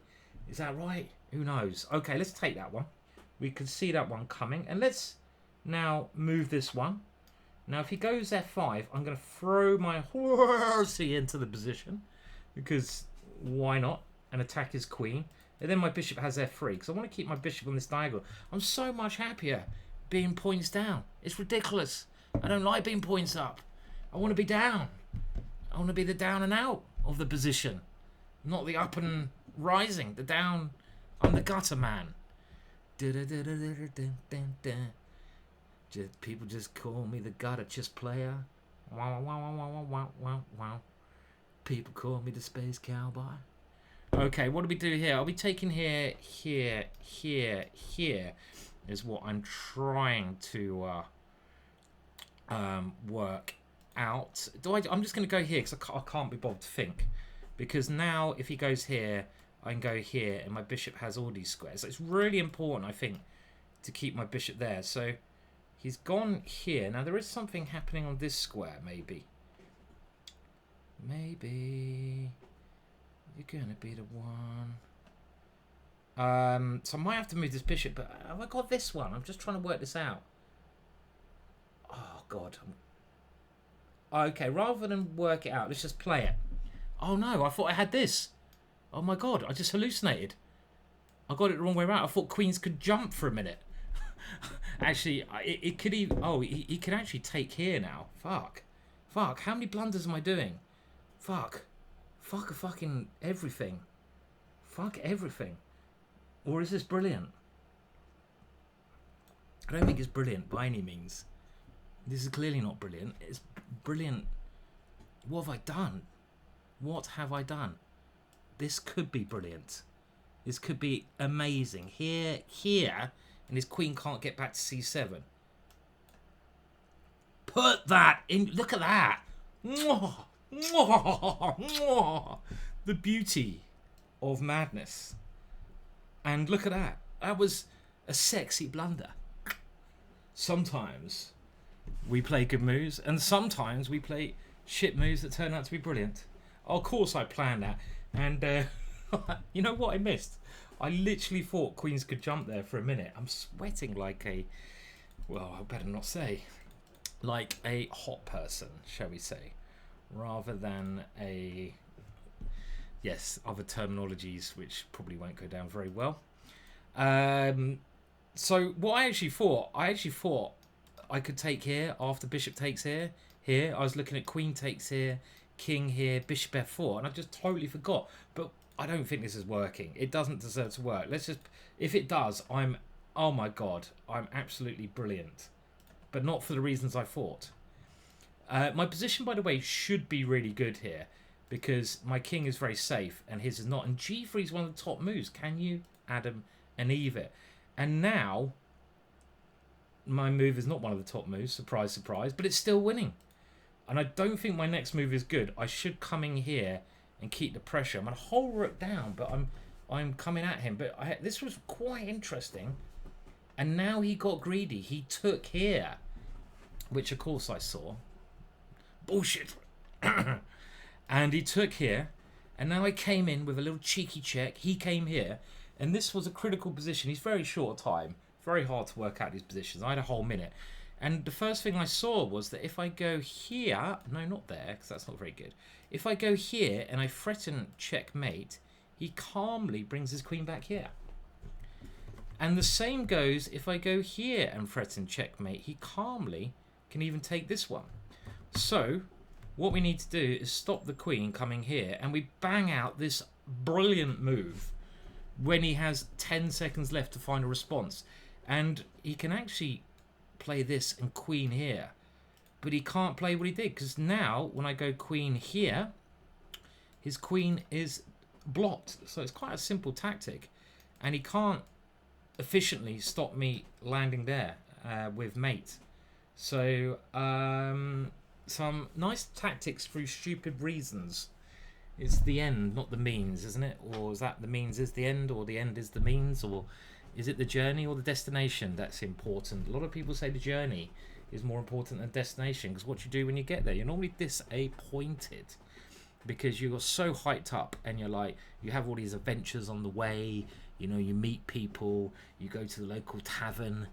Is that right? Who knows? Okay, let's take that one. We can see that one coming. And let's now move this one. Now, if he goes f5, I'm going to throw my horsey into the position. Because why not? And attack his queen. And then my bishop has f3. Because I want to keep my bishop on this diagonal. I'm so much happier being points down. It's ridiculous. I don't like being points up. I want to be down. I want to be the down and out of the position. Not the up and rising. The down. I'm the gutter man. People just call me the gutter chess player. Wow, wow, wow, wow, wow, wow, wow. People call me the space cowboy. Okay, what do we do here? I'll be taking here, here, here, here. Is what I'm trying to work out. I'm just going to go here because I can't be bothered to think. Because now if he goes here, I can go here and my bishop has all these squares. So it's really important, I think, to keep my bishop there. So he's gone here. Now there is something happening on this square, maybe. Maybe you're going to be the one. So I might have to move this bishop, but have I got this one? I'm just trying to work this out. Oh, God. Okay, rather than work it out, let's just play it. Oh, no, I thought I had this. Oh, my God, I just hallucinated. I got it the wrong way around. I thought queens could jump for a minute. Actually, it could even... Oh, he can actually take here now. Fuck. Fuck, how many blunders am I doing? Fuck. Fuck fucking everything. Fuck everything. Or is this brilliant? I don't think it's brilliant by any means. This is clearly not brilliant. It's brilliant. What have I done? What have I done? This could be brilliant. This could be amazing. Here, and his queen can't get back to c7. Put that in. Look at that. Mwah, mwah, mwah. The beauty of madness. And look at that. That was a sexy blunder. Sometimes we play good moves, and sometimes we play shit moves that turn out to be brilliant. Of course I planned that. And you know what I missed? I literally thought queens could jump there for a minute. I'm sweating like a... Well, I better not say. Like a hot person, shall we say. Rather than a... Yes, other terminologies which probably won't go down very well. So what I actually thought I could take here after bishop takes here. Here, I was looking at queen takes here, king here, bishop f4, and I just totally forgot. But I don't think this is working. It doesn't deserve to work. Let's just... If it does, oh my God, I'm absolutely brilliant. But not for the reasons I thought. My position, by the way, should be really good here. Because my king is very safe and his is not. And g3 is one of the top moves. Can you, Adam, and Eve it? And now, my move is not one of the top moves. Surprise, surprise. But it's still winning. And I don't think my next move is good. I should come in here and keep the pressure. I'm going to hold rook down, but I'm coming at him. But this was quite interesting. And now he got greedy. He took here. Which, of course, I saw. Bullshit. And he took here, and now I came in with a little cheeky check. He came here, and this was a critical position. He's very short time. Very hard to work out these positions. I had a whole minute. And the first thing I saw was that if I go here... No, not there, because that's not very good. If I go here and I threaten checkmate, he calmly brings his queen back here. And the same goes if I go here and threaten checkmate. He calmly can even take this one. So... what we need to do is stop the queen coming here, and we bang out this brilliant move when he has 10 seconds left to find a response. And he can actually play this and queen here, but he can't play what he did, because now when I go queen here, his queen is blocked. So it's quite a simple tactic, and he can't efficiently stop me landing there with mate. So some nice tactics through stupid reasons. It's the end, not the means, isn't it? Or is that the means is the end, or the end is the means, or is it the journey or the destination that's important? A lot of people say the journey is more important than destination, because what you do when you get there, you're normally disappointed because you're so hyped up and you're like, you have all these adventures on the way, you know, you meet people, you go to the local tavern,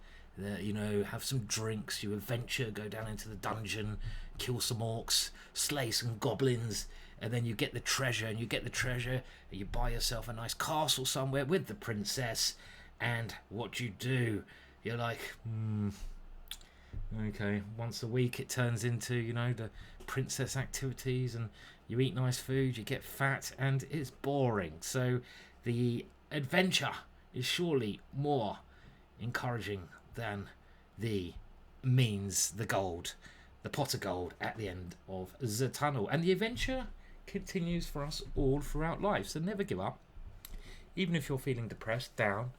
you know, have some drinks, you adventure, go down into the dungeon, kill some orcs, slay some goblins, and then you get the treasure, and you buy yourself a nice castle somewhere with the princess, and what you do, you're like, okay, once a week it turns into, you know, the princess activities, and you eat nice food, you get fat, and it's boring. So the adventure is surely more encouraging than the means, the gold, the pot of gold at the end of the tunnel. And the adventure continues for us all throughout life, so never give up, even if you're feeling depressed, down,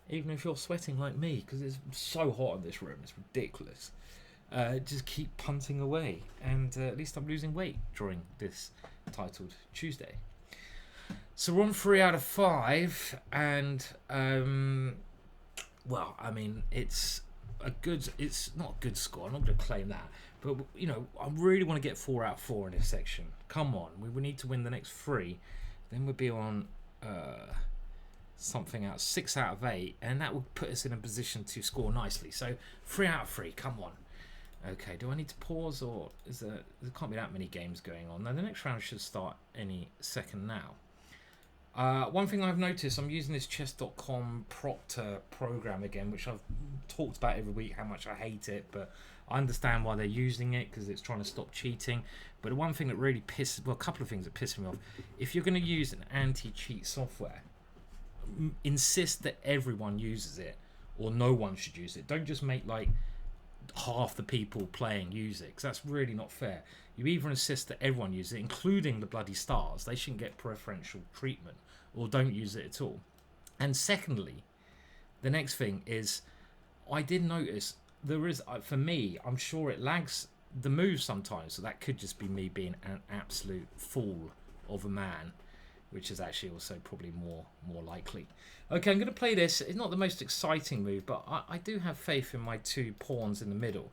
even if you're sweating like me, because it's so hot in this room, it's ridiculous. Just keep punting away, and at least I'm losing weight during this Titled Tuesday. So we're on 3 out of 5, and well, I mean, it's not a good score, I'm not going to claim that, but you know, I really want to get 4 out of 4 in this section. Come on, we need to win the next 3, then we'll be on something out 6 out of 8, and that will put us in a position to score nicely. So 3 out of 3, come on. Okay, do I need to pause, or there can't be that many games going on? Now the next round should start any second now. One thing I've noticed, I'm using this chess.com Proctor program again, which I've talked about every week how much I hate it, but I understand why they're using it, because it's trying to stop cheating. But the one thing that really a couple of things that piss me off, if you're going to use an anti-cheat software, insist that everyone uses it, or no one should use it. Don't just make like half the people playing use it, because that's really not fair. You either insist that everyone uses it, including the bloody stars, they shouldn't get preferential treatment, or don't use it at all. And secondly, the next thing is, I did notice there is, for me, I'm sure it lags the move sometimes, so that could just be me being an absolute fool of a man, which is actually also probably more likely. Okay, I'm going to play this. It's not the most exciting move, but I do have faith in my 2 pawns in the middle.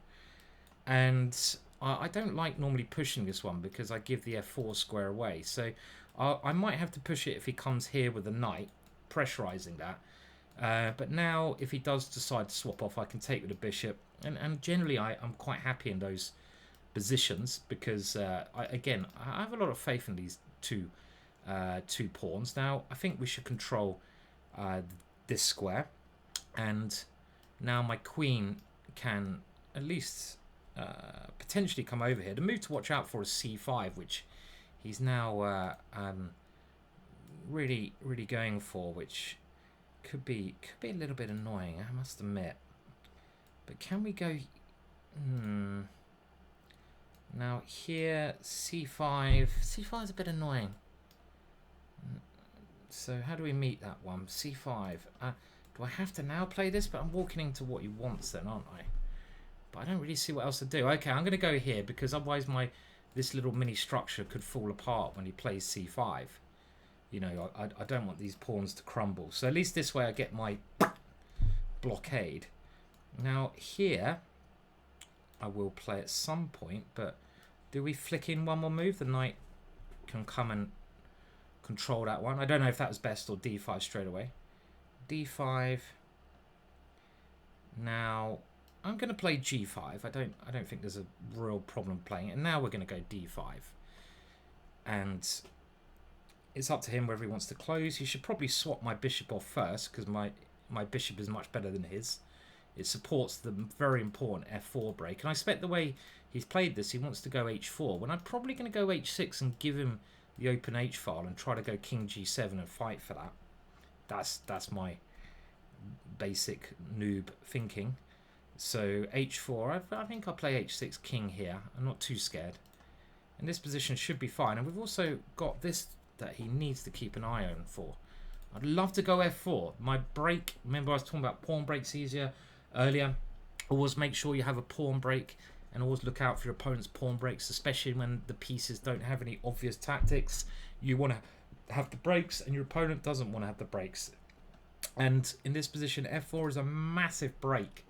And I don't like normally pushing this one, because I give the f4 square away. So I might have to push it if he comes here with a knight, pressurizing that. But now, if he does decide to swap off, I can take with the bishop. And generally, I'm quite happy in those positions, because, I have a lot of faith in these 2 pawns. Now I think we should control this square, and now my queen can at least potentially come over here. The move to watch out for is c5, which he's now really going for, which could be a little bit annoying, I must admit. But can we go now here, c5 is a bit annoying. So how do we meet that one? c5. Do I have to now play this? But I'm walking into what he wants then, aren't I? But I don't really see what else to do. Okay, I'm going to go here, because otherwise this little mini structure could fall apart when he plays c5. You know, I don't want these pawns to crumble. So at least this way I get my blockade. Now here, I will play at some point, but do we flick in one more move? The knight can come and control that one. I don't know if that was best, or d5 straight away. d5. Now I'm going to play g5. I don't think there's a real problem playing it. And now we're going to go d5. And it's up to him whether he wants to close. He should probably swap my bishop off first, because my bishop is much better than his. It supports the very important f4 break. And I expect the way he's played this, he wants to go h4, when I'm probably going to go h6 and give him the open h file and try to go king g7 and fight for that. That's my basic noob thinking. So h4, I think I'll play h6 king here. I'm not too scared. And this position should be fine. And we've also got this that he needs to keep an eye on for. I'd love to go f4. My break, remember I was talking about pawn breaks easier earlier. Always make sure you have a pawn break and always look out for your opponent's pawn breaks, especially when the pieces don't have any obvious tactics. You want to have the breaks and your opponent doesn't want to have the breaks. And in this position, f4 is a massive break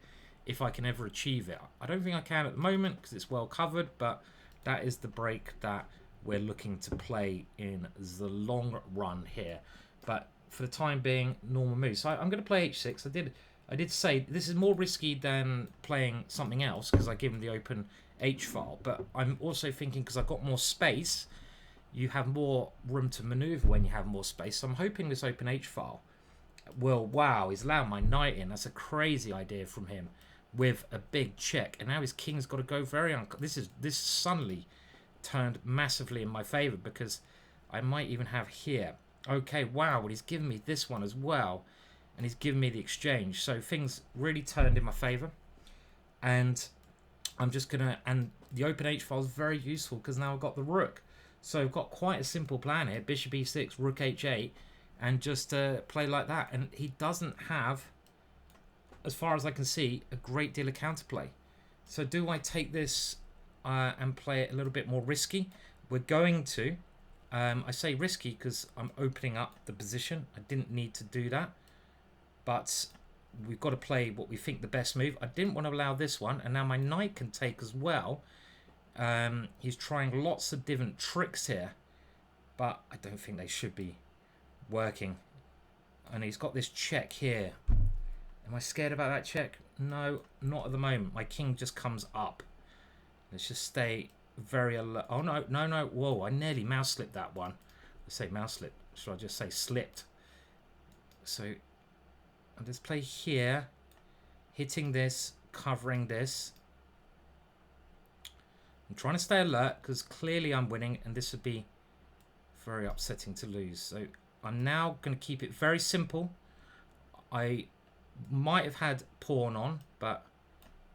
if I can ever achieve it. I don't think I can at the moment because it's well covered, but that is the break that we're looking to play in the long run here. But for the time being, normal moves. So I'm going to play h6. I did say this is more risky than playing something else because I give him the open h file. But I'm also thinking because I've got more space, you have more room to maneuver when you have more space. So I'm hoping this open h file will, wow, he's allowed my knight in. That's a crazy idea from him with a big check. And now his king's got to go very... This suddenly turned massively in my favor because I might even have here. Okay, wow, well, he's given me this one as well. And he's given me the exchange. So things really turned in my favor. And I'm just going to... And the open h file is very useful because now I've got the rook. So I've got quite a simple plan here. Bishop e6, rook h8. And just play like that. And he doesn't have, as far as I can see, a great deal of counterplay. So do I take this and play it a little bit more risky? We're going to. I say risky because I'm opening up the position. I didn't need to do that. But we've got to play what we think the best move. I didn't want to allow this one. And now my knight can take as well. He's trying lots of different tricks here. But I don't think they should be working. And he's got this check here. Am I scared about that check? No, not at the moment. My king just comes up. Let's just stay very alert. Oh no, no, no. Whoa, I nearly mouse slipped that one. I say mouse slip. Should I just say slipped? So I'll just play here, hitting this, covering this. I'm trying to stay alert because clearly I'm winning and this would be very upsetting to lose. So I'm now going to keep it very simple. I might have had pawn on, but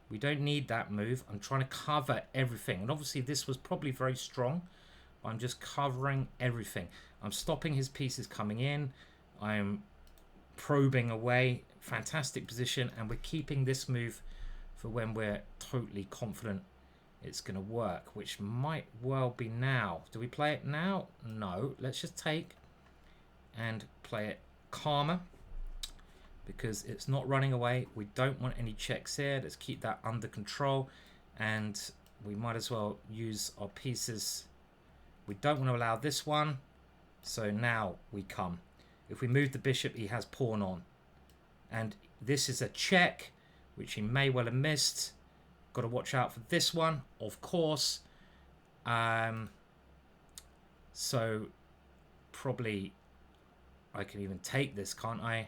we don't need that move. I'm trying to cover everything. And obviously this was probably very strong. I'm just covering everything. I'm stopping his pieces coming in. I'm probing away. Fantastic position. And we're keeping this move for when we're totally confident it's going to work, which might well be now. Do we play it now? No. Let's just take and play it calmer because it's not running away. We don't want any checks here. Let's keep that under control, and we might as well use our pieces. We don't want to allow this one, so now we come. If we move the bishop, he has pawn on, and this is a check which he may well have missed. Got to watch out for this one, of course. So probably I can even take this, can't I?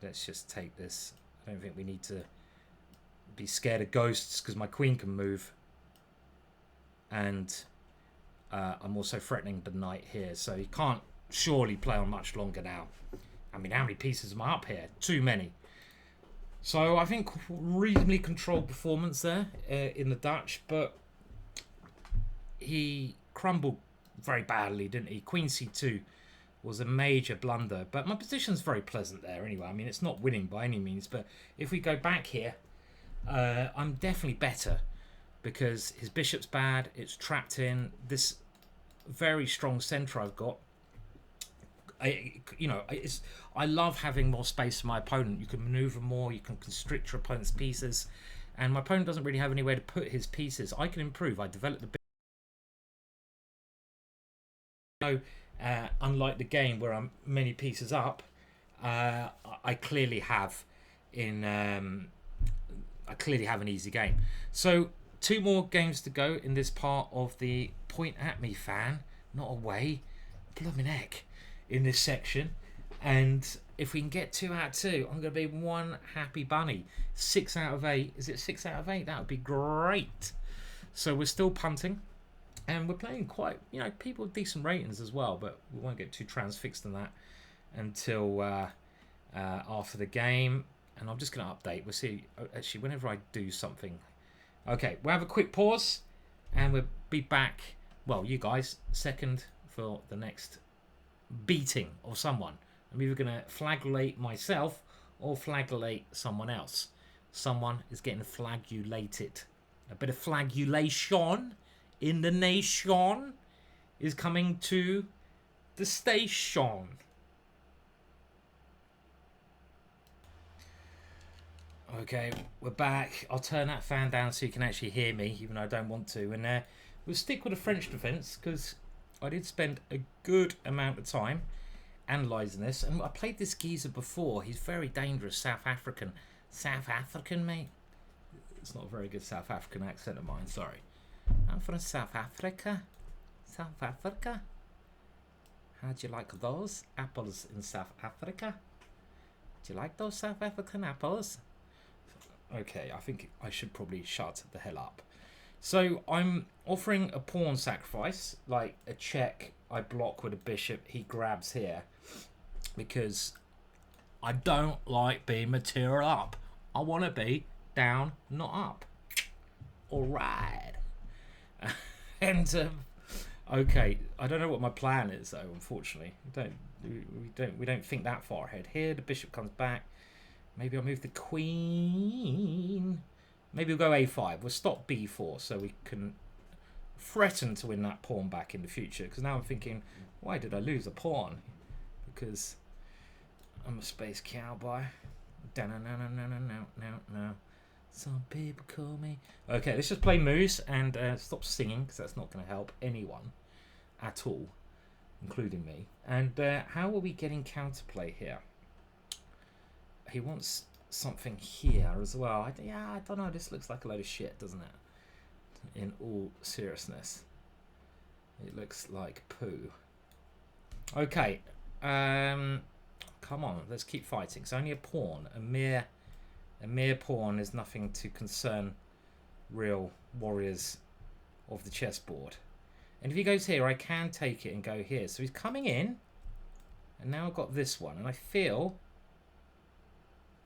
Let's just take this. I don't think we need to be scared of ghosts because my queen can move. And I'm also threatening the knight here. So he can't surely play on much longer now. I mean, how many pieces am I up here? Too many. So I think reasonably controlled performance there in the Dutch. But he crumbled very badly, didn't he? Queen c2 was a major blunder, but my position's very pleasant there anyway. I mean, it's not winning by any means, but if we go back here, I'm definitely better because his bishop's bad. It's trapped in this very strong center I've got. I love having more space for my opponent. You can maneuver more, you can constrict your opponent's pieces, and my opponent doesn't really have anywhere to put his pieces. I can improve. I develop the unlike the game where I'm many pieces up, I clearly have an easy game. So 2 more games to go in this part of the point at me fan, not away, blooming heck, in this section. And if we can get 2 out of 2, I'm going to be one happy bunny. 6 out of 8. Is it 6 out of 8? That would be great. So we're still punting. And we're playing quite, people with decent ratings as well, but we won't get too transfixed on that until after the game. And I'm just going to update. We'll see, actually, whenever I do something. Okay, we'll have a quick pause, and we'll be back, well, you guys, second for the next beating of someone. I'm either going to flagellate myself or flagellate someone else. Someone is getting flagulated. A bit of flagulation in the nation is coming to the station. Okay, we're back. I'll turn that fan down so you can actually hear me, even though I don't want to. And we'll stick with the French defence, because I did spend a good amount of time analysing this. And I played this geezer before. He's very dangerous, South African. South African, mate? It's not a very good South African accent of mine, sorry. I'm from South Africa. South Africa? How'd you like those apples in South Africa? Do you like those South African apples? Okay, I think I should probably shut the hell up. So I'm offering a pawn sacrifice, like a check. I block with a bishop. He grabs here because I don't like being material up. I want to be down, not up. All right. And okay, I don't know what my plan is though. Unfortunately, we don't think that far ahead. Here, the bishop comes back. Maybe I'll move the queen. Maybe we'll go a5. We'll stop b4 so we can threaten to win that pawn back in the future. Because now I'm thinking, why did I lose a pawn? Because I'm a space cowboy. No. Some people call me. Okay, let's just play moose and stop singing, because that's not going to help anyone at all, including me. And how are we getting counterplay here? He wants something here as well. I don't know. This looks like a load of shit, doesn't it? In all seriousness, it looks like poo. Okay, come on. Let's keep fighting. It's only a pawn. A mere pawn is nothing to concern real warriors of the chessboard. And if he goes here, I can take it and go here. So he's coming in, and now I've got this one, and I feel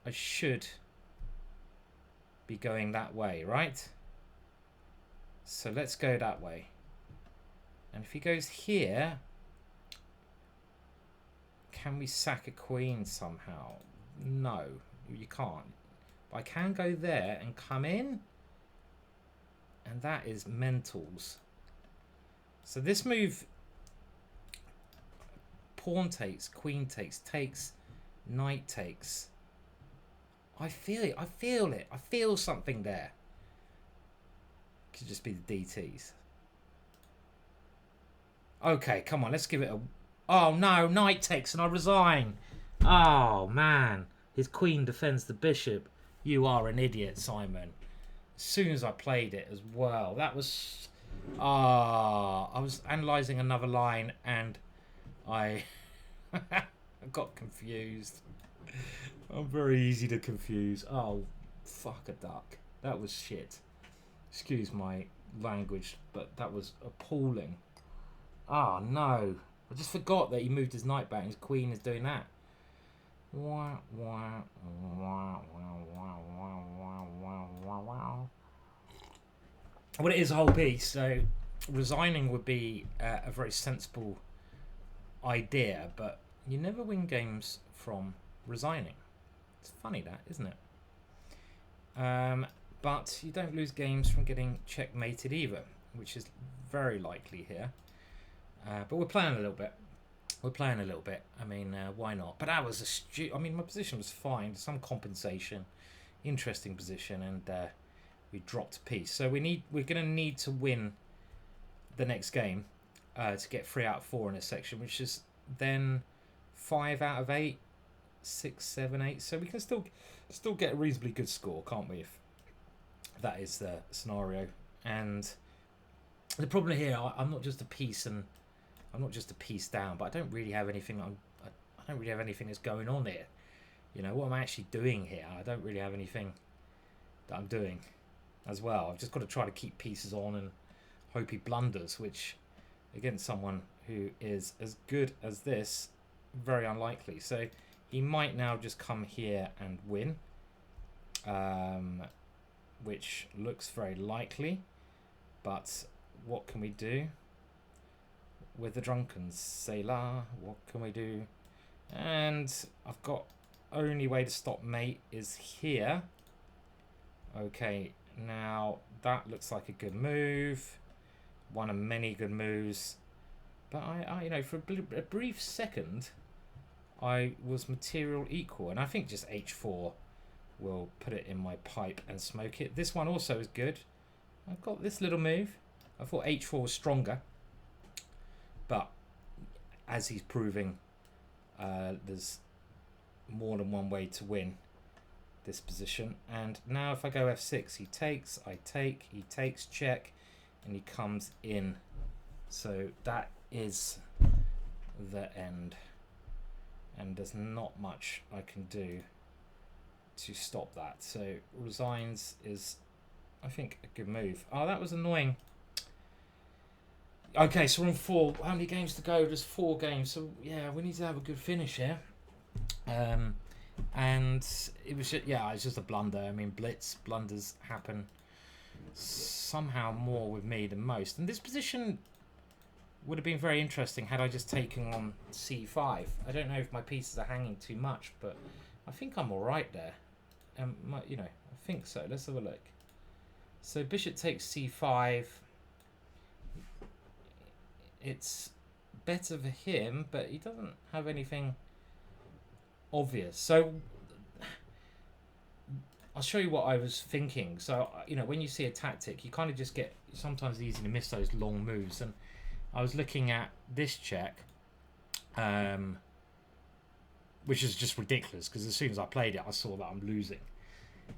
I should be going that way, right? So let's go that way. And if he goes here, can we sack a queen somehow? No, you can't. But I can go there and come in, and that is mentals. So this move, pawn takes, queen takes, knight takes. I feel it. I feel it. I feel something there. Could just be the DTs. Okay, come on. Let's give it a... Oh, no. Knight takes and I resign. Oh, man. His queen defends the bishop. You are an idiot, Simon. As soon as I played it as well. That was... I was analysing another line and I got confused. I'm very easy to confuse. Oh, fuck a duck. That was shit. Excuse my language, but that was appalling. Oh, no. I just forgot that he moved his knight back and his queen is doing that. Well, it is a whole piece, so resigning would be a very sensible idea, but you never win games from resigning. It's funny that, isn't it? But you don't lose games from getting checkmated either, which is very likely here. But we're playing a little bit. I mean, why not? But that was I mean, my position was fine. Some compensation, interesting position, and we dropped a piece. So we're going to need to win the next game to get 3 out of 4 in this section, which is then 5 out of 8. 6, 7, 8. So we can still get a reasonably good score, can't we? If that is the scenario. And the problem here, I'm not just a piece down, but I don't really have anything. I don't really have anything that's going on here. You know what I'm actually doing here. I don't really have anything that I'm doing as well. I've just got to try to keep pieces on and hope he blunders, which against someone who is as good as this, very unlikely. So he might now just come here and win, which looks very likely. But what can we do with the drunken sailor? What can we do? And I've got only way to stop mate is here. Okay, now that looks like a good move. One of many good moves. But I you know, for a brief second, I was material equal. And I think just h4 will put it in my pipe and smoke it. This one also is good. I've got this little move. I thought h4 was stronger. But as he's proving, there's more than one way to win this position. And now if I go f6, he takes, I take, he takes, check, and he comes in. So that is the end. And there's not much I can do to stop that. So resigns is, I think, a good move. Oh, that was annoying. Okay, so we're on 4. How many games to go? There's 4 games. So yeah, we need to have a good finish here. And it was just, yeah, it's just a blunder. I mean, blunders happen somehow more with me than most. And this position would have been very interesting had I just taken on c5. I don't know if my pieces are hanging too much, but I think I'm all right there. You know, I think so. Let's have a look. So bishop takes c5. It's better for him, but he doesn't have anything obvious. So I'll show you what I was thinking. So, you know, when you see a tactic, you kind of just get sometimes easy to miss those long moves. And I was looking at this check, which is just ridiculous because as soon as I played it, I saw that I'm losing.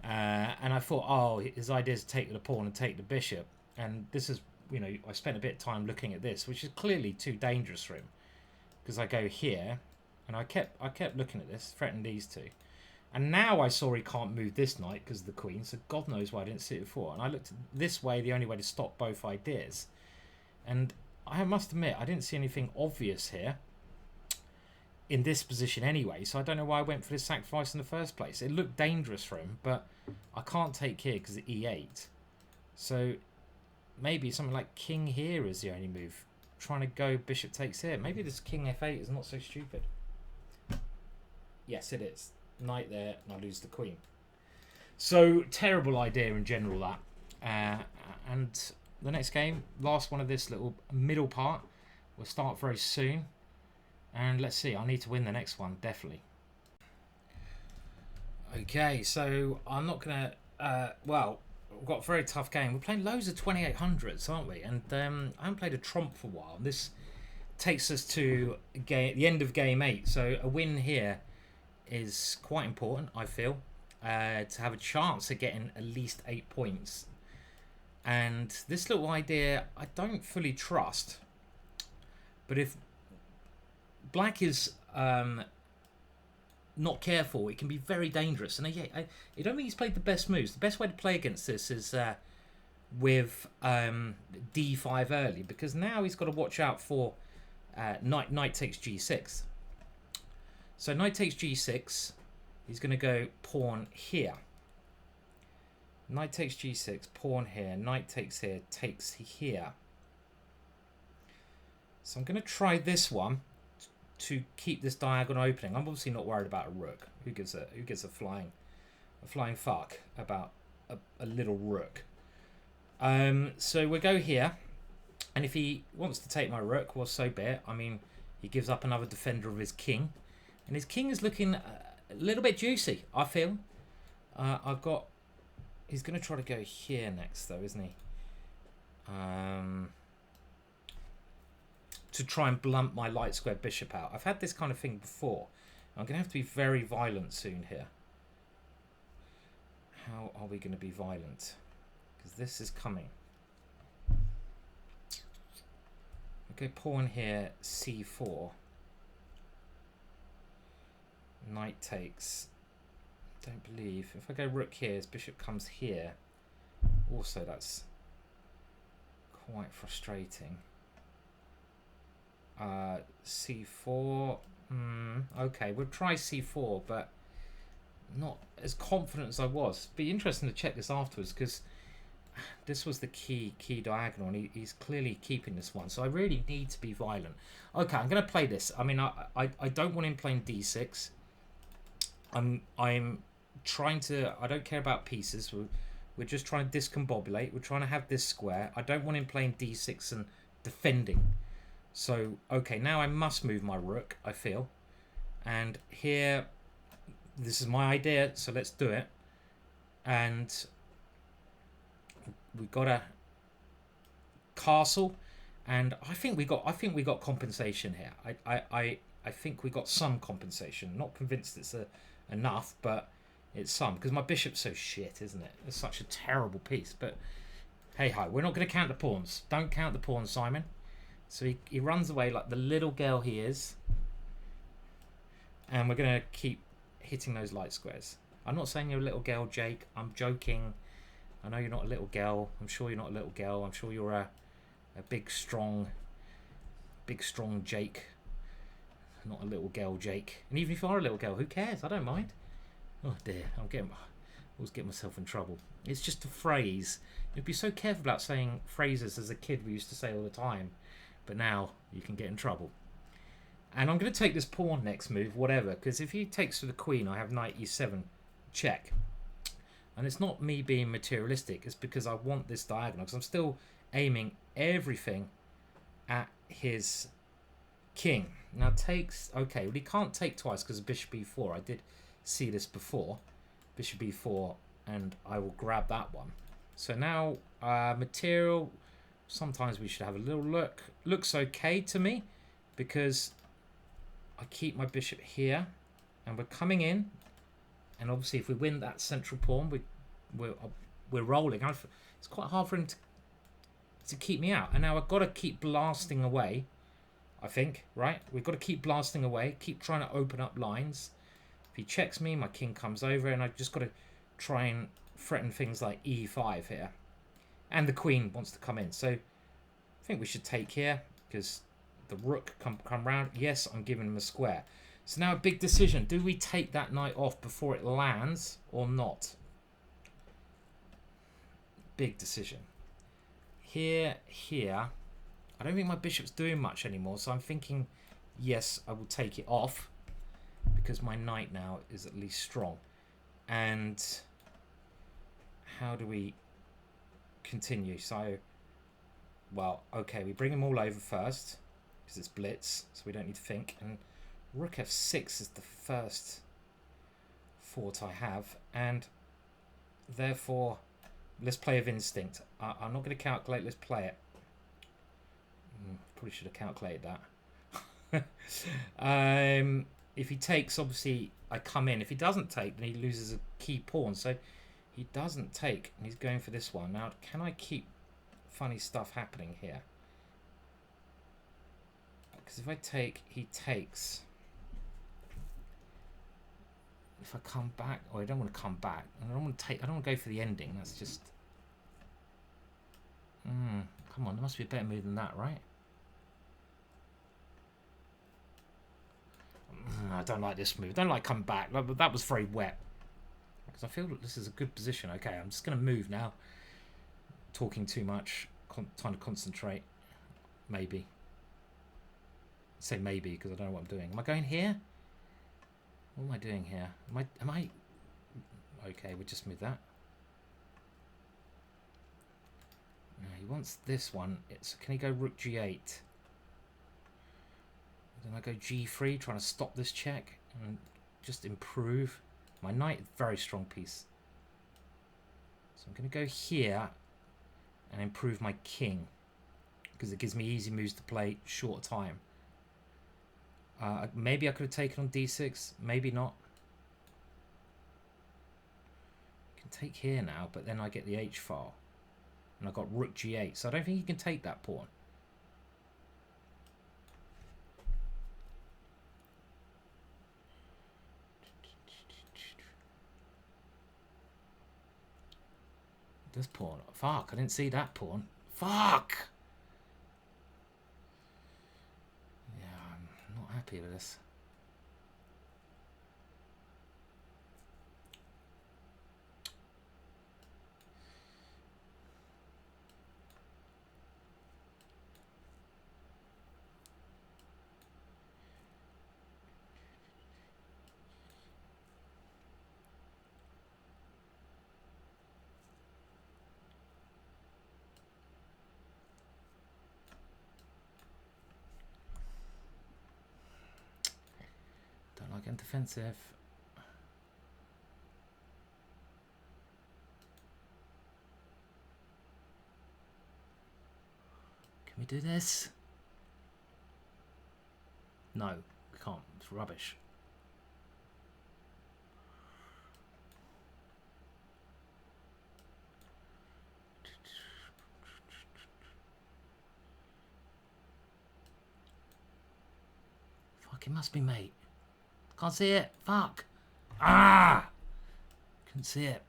And I thought, oh, his idea is to take the pawn and take the bishop. And this is, you know, I spent a bit of time looking at this, which is clearly too dangerous for him. Because I go here, and I kept looking at this, threatened these two. And now I saw he can't move this knight because of the queen, so God knows why I didn't see it before. And I looked at this way, the only way to stop both ideas. And I must admit, I didn't see anything obvious here in this position anyway, so I don't know why I went for this sacrifice in the first place. It looked dangerous for him, but I can't take here because of e8. So maybe something like king here is the only move. Trying to go bishop takes here. Maybe this king f8 is not so stupid. Yes, it is. Knight there, and I lose the queen. So terrible idea in general that. And the next game, last one of this little middle part, will start very soon. And let's see, I need to win the next one, definitely. Okay, so I'm not going to... well, we've got a very tough game. We're playing loads of 2800s, aren't we? And I haven't played a trump for a while. This takes us to the end of game 8. So a win here is quite important, I feel, to have a chance of getting at least 8 points. And this little idea, I don't fully trust. But if black is not careful, it can be very dangerous. And I don't think he's played the best moves. The best way to play against this is with d5 early, because now he's got to watch out for knight takes g6. So knight takes g6. He's going to go pawn here. Knight takes g6, pawn here. Knight takes here, takes here. So I'm going to try this one to keep this diagonal opening. I'm obviously not worried about a rook. Who gives a flying fuck about a little rook? So we'll go here, and if he wants to take my rook, well, so be it. I mean, he gives up another defender of his king, and his king is looking a little bit juicy, I feel. He's going to try to go here next, though, isn't he? To try and blunt my light square bishop out. I've had this kind of thing before. I'm going to have to be very violent soon here. How are we going to be violent? Because this is coming. Okay, pawn here, c4. Knight takes. Don't believe. If I go rook here, his bishop comes here. Also, that's quite frustrating. C4. Okay, we'll try c4, but not as confident as I was. Be interesting to check this afterwards, because this was the key diagonal, and he's clearly keeping this one. So I really need to be violent. Okay, I'm going to play this. I mean, I don't want him playing d6. I'm trying to... I don't care about pieces. We're just trying to discombobulate. We're trying to have this square. I don't want him playing d6 and defending. So, okay, now I must move my rook, I feel. And here, this is my idea, so let's do it. And we got a castle, and I think we got compensation here. I think we got some compensation. Not convinced it's enough, but it's some, because my bishop's so shit, isn't it? It's such a terrible piece. But hey ho, we're not going to count the pawns. Don't count the pawns, Simon. So he runs away like the little girl he is, and we're going to keep hitting those light squares. I'm not saying you're a little girl, Jake. I'm joking. I know you're not a little girl. I'm sure you're not a little girl. I'm sure you're a big strong Jake. Not a little girl, Jake. And even if you are a little girl, who cares? I don't mind. Oh dear, I always get myself in trouble. It's just a phrase. You'd be so careful about saying phrases as a kid we used to say all the time. But now you can get in trouble. And I'm going to take this pawn next move, whatever. Because if he takes to the queen, I have knight e7 check. And it's not me being materialistic. It's because I want this diagonal. Because I'm still aiming everything at his king. Now takes... Okay, well he can't take twice because of bishop e4. I did see this before. Bishop e4. And I will grab that one. So now material... Sometimes we should have a little look. Looks okay to me because I keep my bishop here and we're coming in, and obviously if we win that central pawn we're rolling. It's quite hard for him to keep me out, and now I've got to keep blasting away, I think, right? We've got to keep blasting away, keep trying to open up lines. If he checks me, my king comes over, and I've just got to try and threaten things like e5 here. And the queen wants to come in. So I think we should take here because the rook come round. Yes, I'm giving him a square. So now a big decision. Do we take that knight off before it lands or not? Big decision. Here. I don't think my bishop's doing much anymore. So I'm thinking, yes, I will take it off because my knight now is at least strong. And how do we... continue? So, well, okay, we bring them all over first because it's blitz, so we don't need to think. And rook f6 is the first fort I have, and therefore let's play of instinct. I'm not going to calculate, let's play it. Probably should have calculated that. If he takes, obviously I come in. If he doesn't take, then he loses a key pawn. So he doesn't take, and he's going for this one. Now, can I keep funny stuff happening here? Because if I take, he takes. If I come back, or I don't want to come back, and I don't want to take, I don't want to go for the ending. That's just... come on, there must be a better move than that, right? I don't like this move. I don't like coming back. That was very wet. Because I feel that this is a good position. Okay, I'm just going to move now. Talking too much. Trying to concentrate. Maybe. Say maybe because I don't know what I'm doing. Am I going here? What am I doing here? Am I... Okay, we'll just move that. No, he wants this one. Can he go rook g8? Then I go g3, trying to stop this check and just improve. My knight, very strong piece. So I'm going to go here and improve my king because it gives me easy moves to play short time. Maybe I could have taken on d6, maybe not. I can take here now, but then I get the h file. And I've got rook g8, so I don't think you can take that pawn. This pawn. Fuck, I didn't see that pawn. Fuck! Yeah, I'm not happy with this. and defensive. Can we do this? No, we can't. It's rubbish. Fuck, it must be mate. Can't see it. Fuck. Ah! Couldn't see it.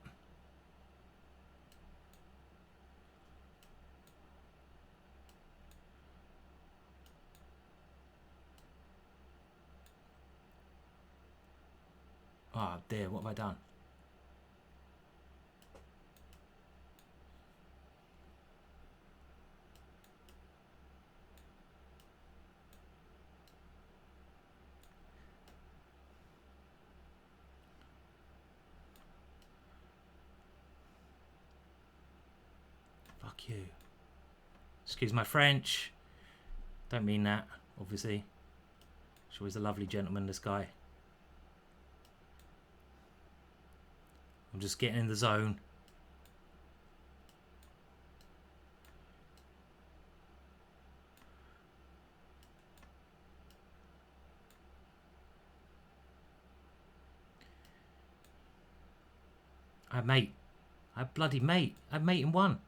Oh dear, what have I done? Fuck you. Excuse my French. Don't mean that, obviously. He's always a lovely gentleman, this guy. I'm just getting in the zone. I mate. I bloody mate. I mate in one.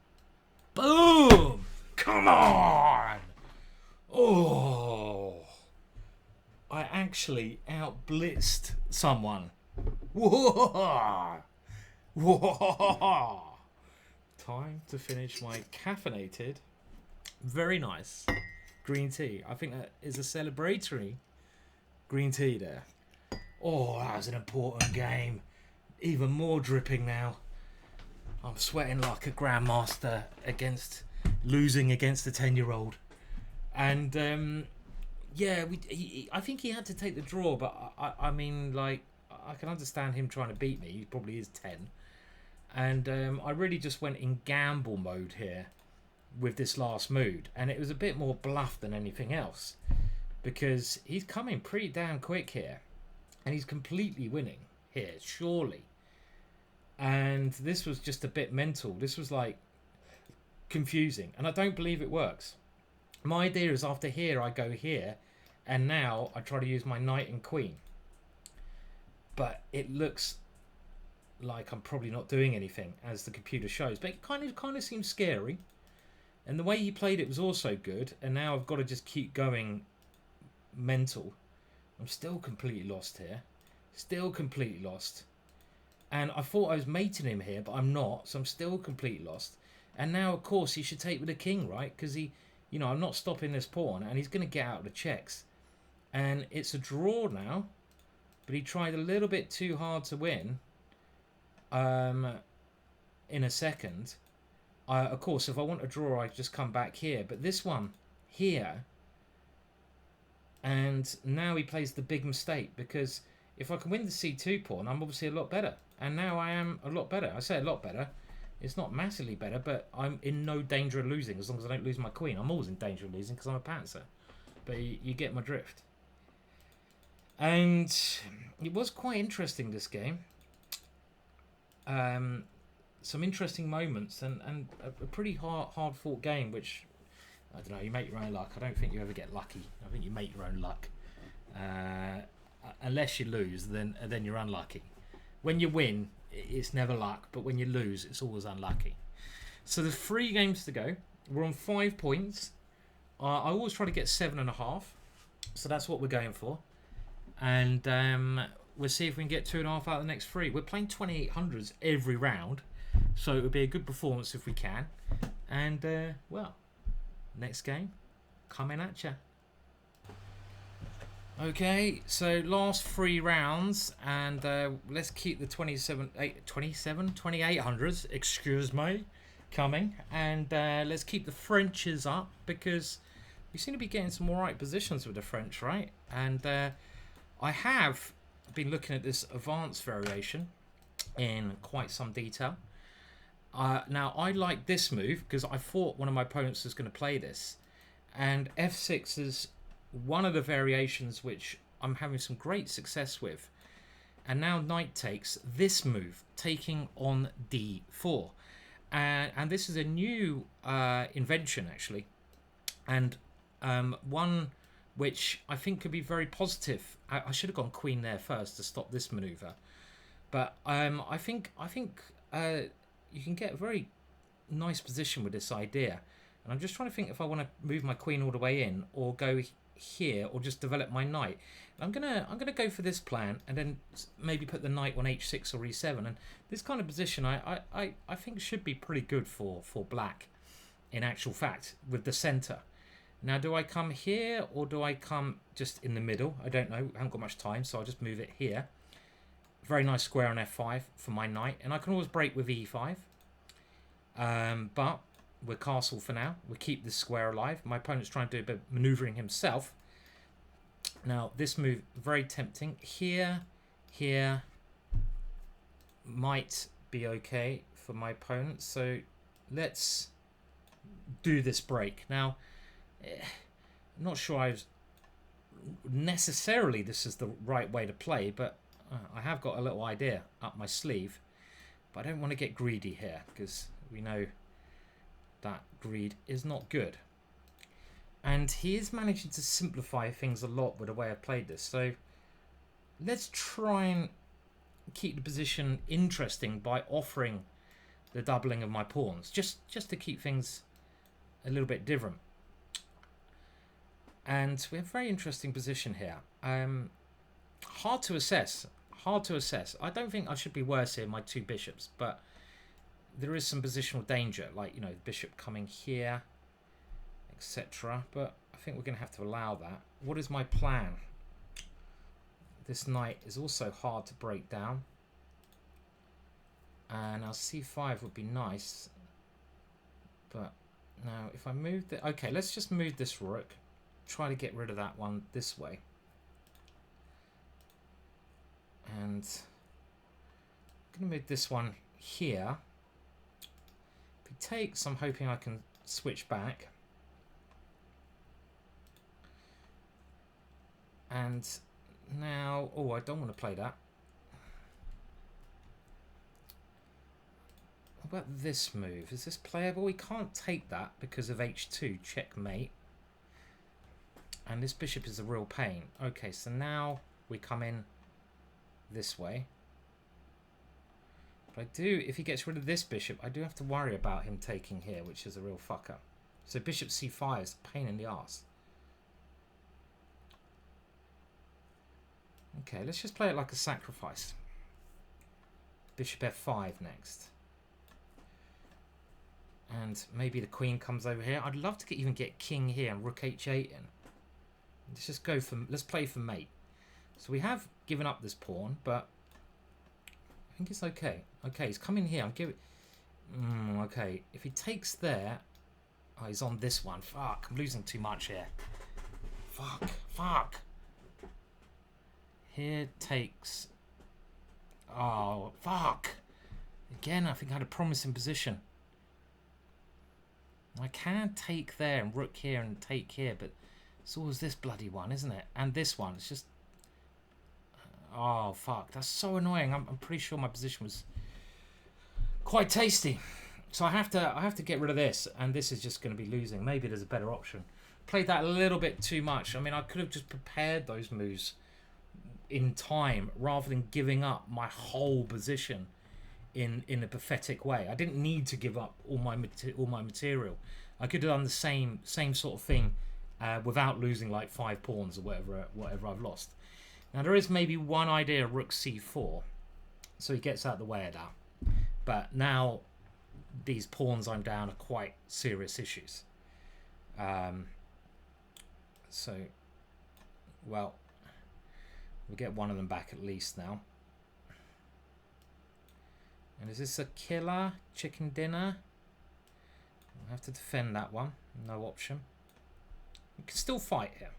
Boom! Come on! Oh! I actually outblitzed someone. Whoa! Whoa! Time to finish my caffeinated, very nice green tea. I think that is a celebratory green tea there. Oh, that was an important game. Even more dripping now. I'm sweating like a Grandmaster losing against a 10-year-old. And yeah, I think he had to take the draw, but I mean, like, I can understand him trying to beat me. He probably is 10. And I really just went in gamble mode here with this last mood. And it was a bit more bluff than anything else. Because he's coming pretty damn quick here. And he's completely winning here, surely. And this was just a bit mental. This was like confusing. And I don't believe it works. My idea is after here, I go here. And now I try to use my knight and queen. But it looks like I'm probably not doing anything, as the computer shows. But it kind of seems scary. And the way he played it was also good. And now I've got to just keep going mental. I'm still completely lost here. Still completely lost. And I thought I was mating him here, but I'm not. So I'm still completely lost. And now, of course, he should take with the king, right? Because he, you know, I'm not stopping this pawn. And he's going to get out of the checks. And it's a draw now. But he tried a little bit too hard to win. In a second. Of course, if I want a draw, I just come back here. But this one here. And now he plays the big mistake. Because if I can win the c2 pawn, I'm obviously a lot better. And now I am a lot better. I say a lot better. It's not massively better, but I'm in no danger of losing as long as I don't lose my queen. I'm always in danger of losing because I'm a pantser. But you get my drift. And it was quite interesting, this game. Some interesting moments and a pretty hard fought game, which, I don't know, you make your own luck. I don't think you ever get lucky. I think you make your own luck. Unless you lose, then you're unlucky. When you win, it's never luck, but when you lose, it's always unlucky. So there's 3 games to go. We're on 5 points. I always try to get 7.5, so that's what we're going for. And we'll see if we can get 2.5 out of the next 3. We're playing 2800s every round, so it would be a good performance if we can. And well, next game coming at you. Okay, so last 3 rounds, and let's keep the 2800s, excuse me, coming, and let's keep the Frenches up, because we seem to be getting some alright positions with the French, right? And I have been looking at this advanced variation in quite some detail. Now, I like this move, because I thought one of my opponents was going to play this, and f6 is one of the variations which I'm having some great success with. And now knight takes this move, taking on d4. And this is a new invention, actually. And one which I think could be very positive. I should have gone queen there first to stop this maneuver. But I think you can get a very nice position with this idea. And I'm just trying to think if I want to move my queen all the way in or go here or just develop my knight. I'm gonna go for this plan and then maybe put the knight on h6 or e7. And this kind of position I think should be pretty good for black in actual fact with the center. Now, do I come here or do I come just in the middle? I don't know. I haven't got much time, so I'll just move it here. Very nice square on f5 for my knight. And I can always break with e5. But we're castle for now. We'll keep this square alive. My opponent's trying to do a bit of maneuvering himself. Now, this move, very tempting. Here might be okay for my opponent. So let's do this break. Now, I'm not sure necessarily this is the right way to play, but I have got a little idea up my sleeve. But I don't want to get greedy here because we know that greed is not good. And he is managing to simplify things a lot with the way I played this. So let's try and keep the position interesting by offering the doubling of my pawns, just to keep things a little bit different. And we have a very interesting position here. Hard to assess. I don't think I should be worse here, my two bishops, but there is some positional danger, like, you know, the bishop coming here, etc. But I think we're going to have to allow that. What is my plan? This knight is also hard to break down. And our c5 would be nice. But now, if I move the... Okay, let's just move this rook. Try to get rid of that one this way. And I'm going to move this one here. If he takes, I'm hoping I can switch back. And now... Oh, I don't want to play that. What about this move? Is this playable? We can't take that because of h2. Checkmate. And this bishop is a real pain. Okay, so now we come in this way. But I do, if he gets rid of this bishop, I do have to worry about him taking here, which is a real fucker. So bishop c5 is a pain in the arse. Okay, let's just play it like a sacrifice. Bishop f5 next. And maybe the queen comes over here. I'd love to even get king here and rook h8 in. Let's just go for... Let's play for mate. So we have given up this pawn, but I think it's okay. Okay, he's coming here. I'm giving... okay, if he takes there... Oh, he's on this one. Fuck, I'm losing too much here. Fuck. Here takes... Oh, fuck. Again, I think I had a promising position. I can take there and rook here and take here, but it's always this bloody one, isn't it? And this one. It's just... Oh, fuck. That's so annoying. I'm pretty sure my position was quite tasty. So I have to get rid of this, and this is just going to be losing. Maybe there's a better option. Played that a little bit too much. I mean, I could have just prepared those moves in time rather than giving up my whole position in a pathetic way. I didn't need to give up all my material. I could have done the same sort of thing without losing like 5 pawns or whatever I've lost. Now there is maybe one idea, rook c4, so he gets out of the way of that. But now these pawns I'm down are quite serious issues. So, well, we'll get one of them back at least now. And is this a killer? Chicken dinner? I'll have to defend that one. No option. We can still fight here.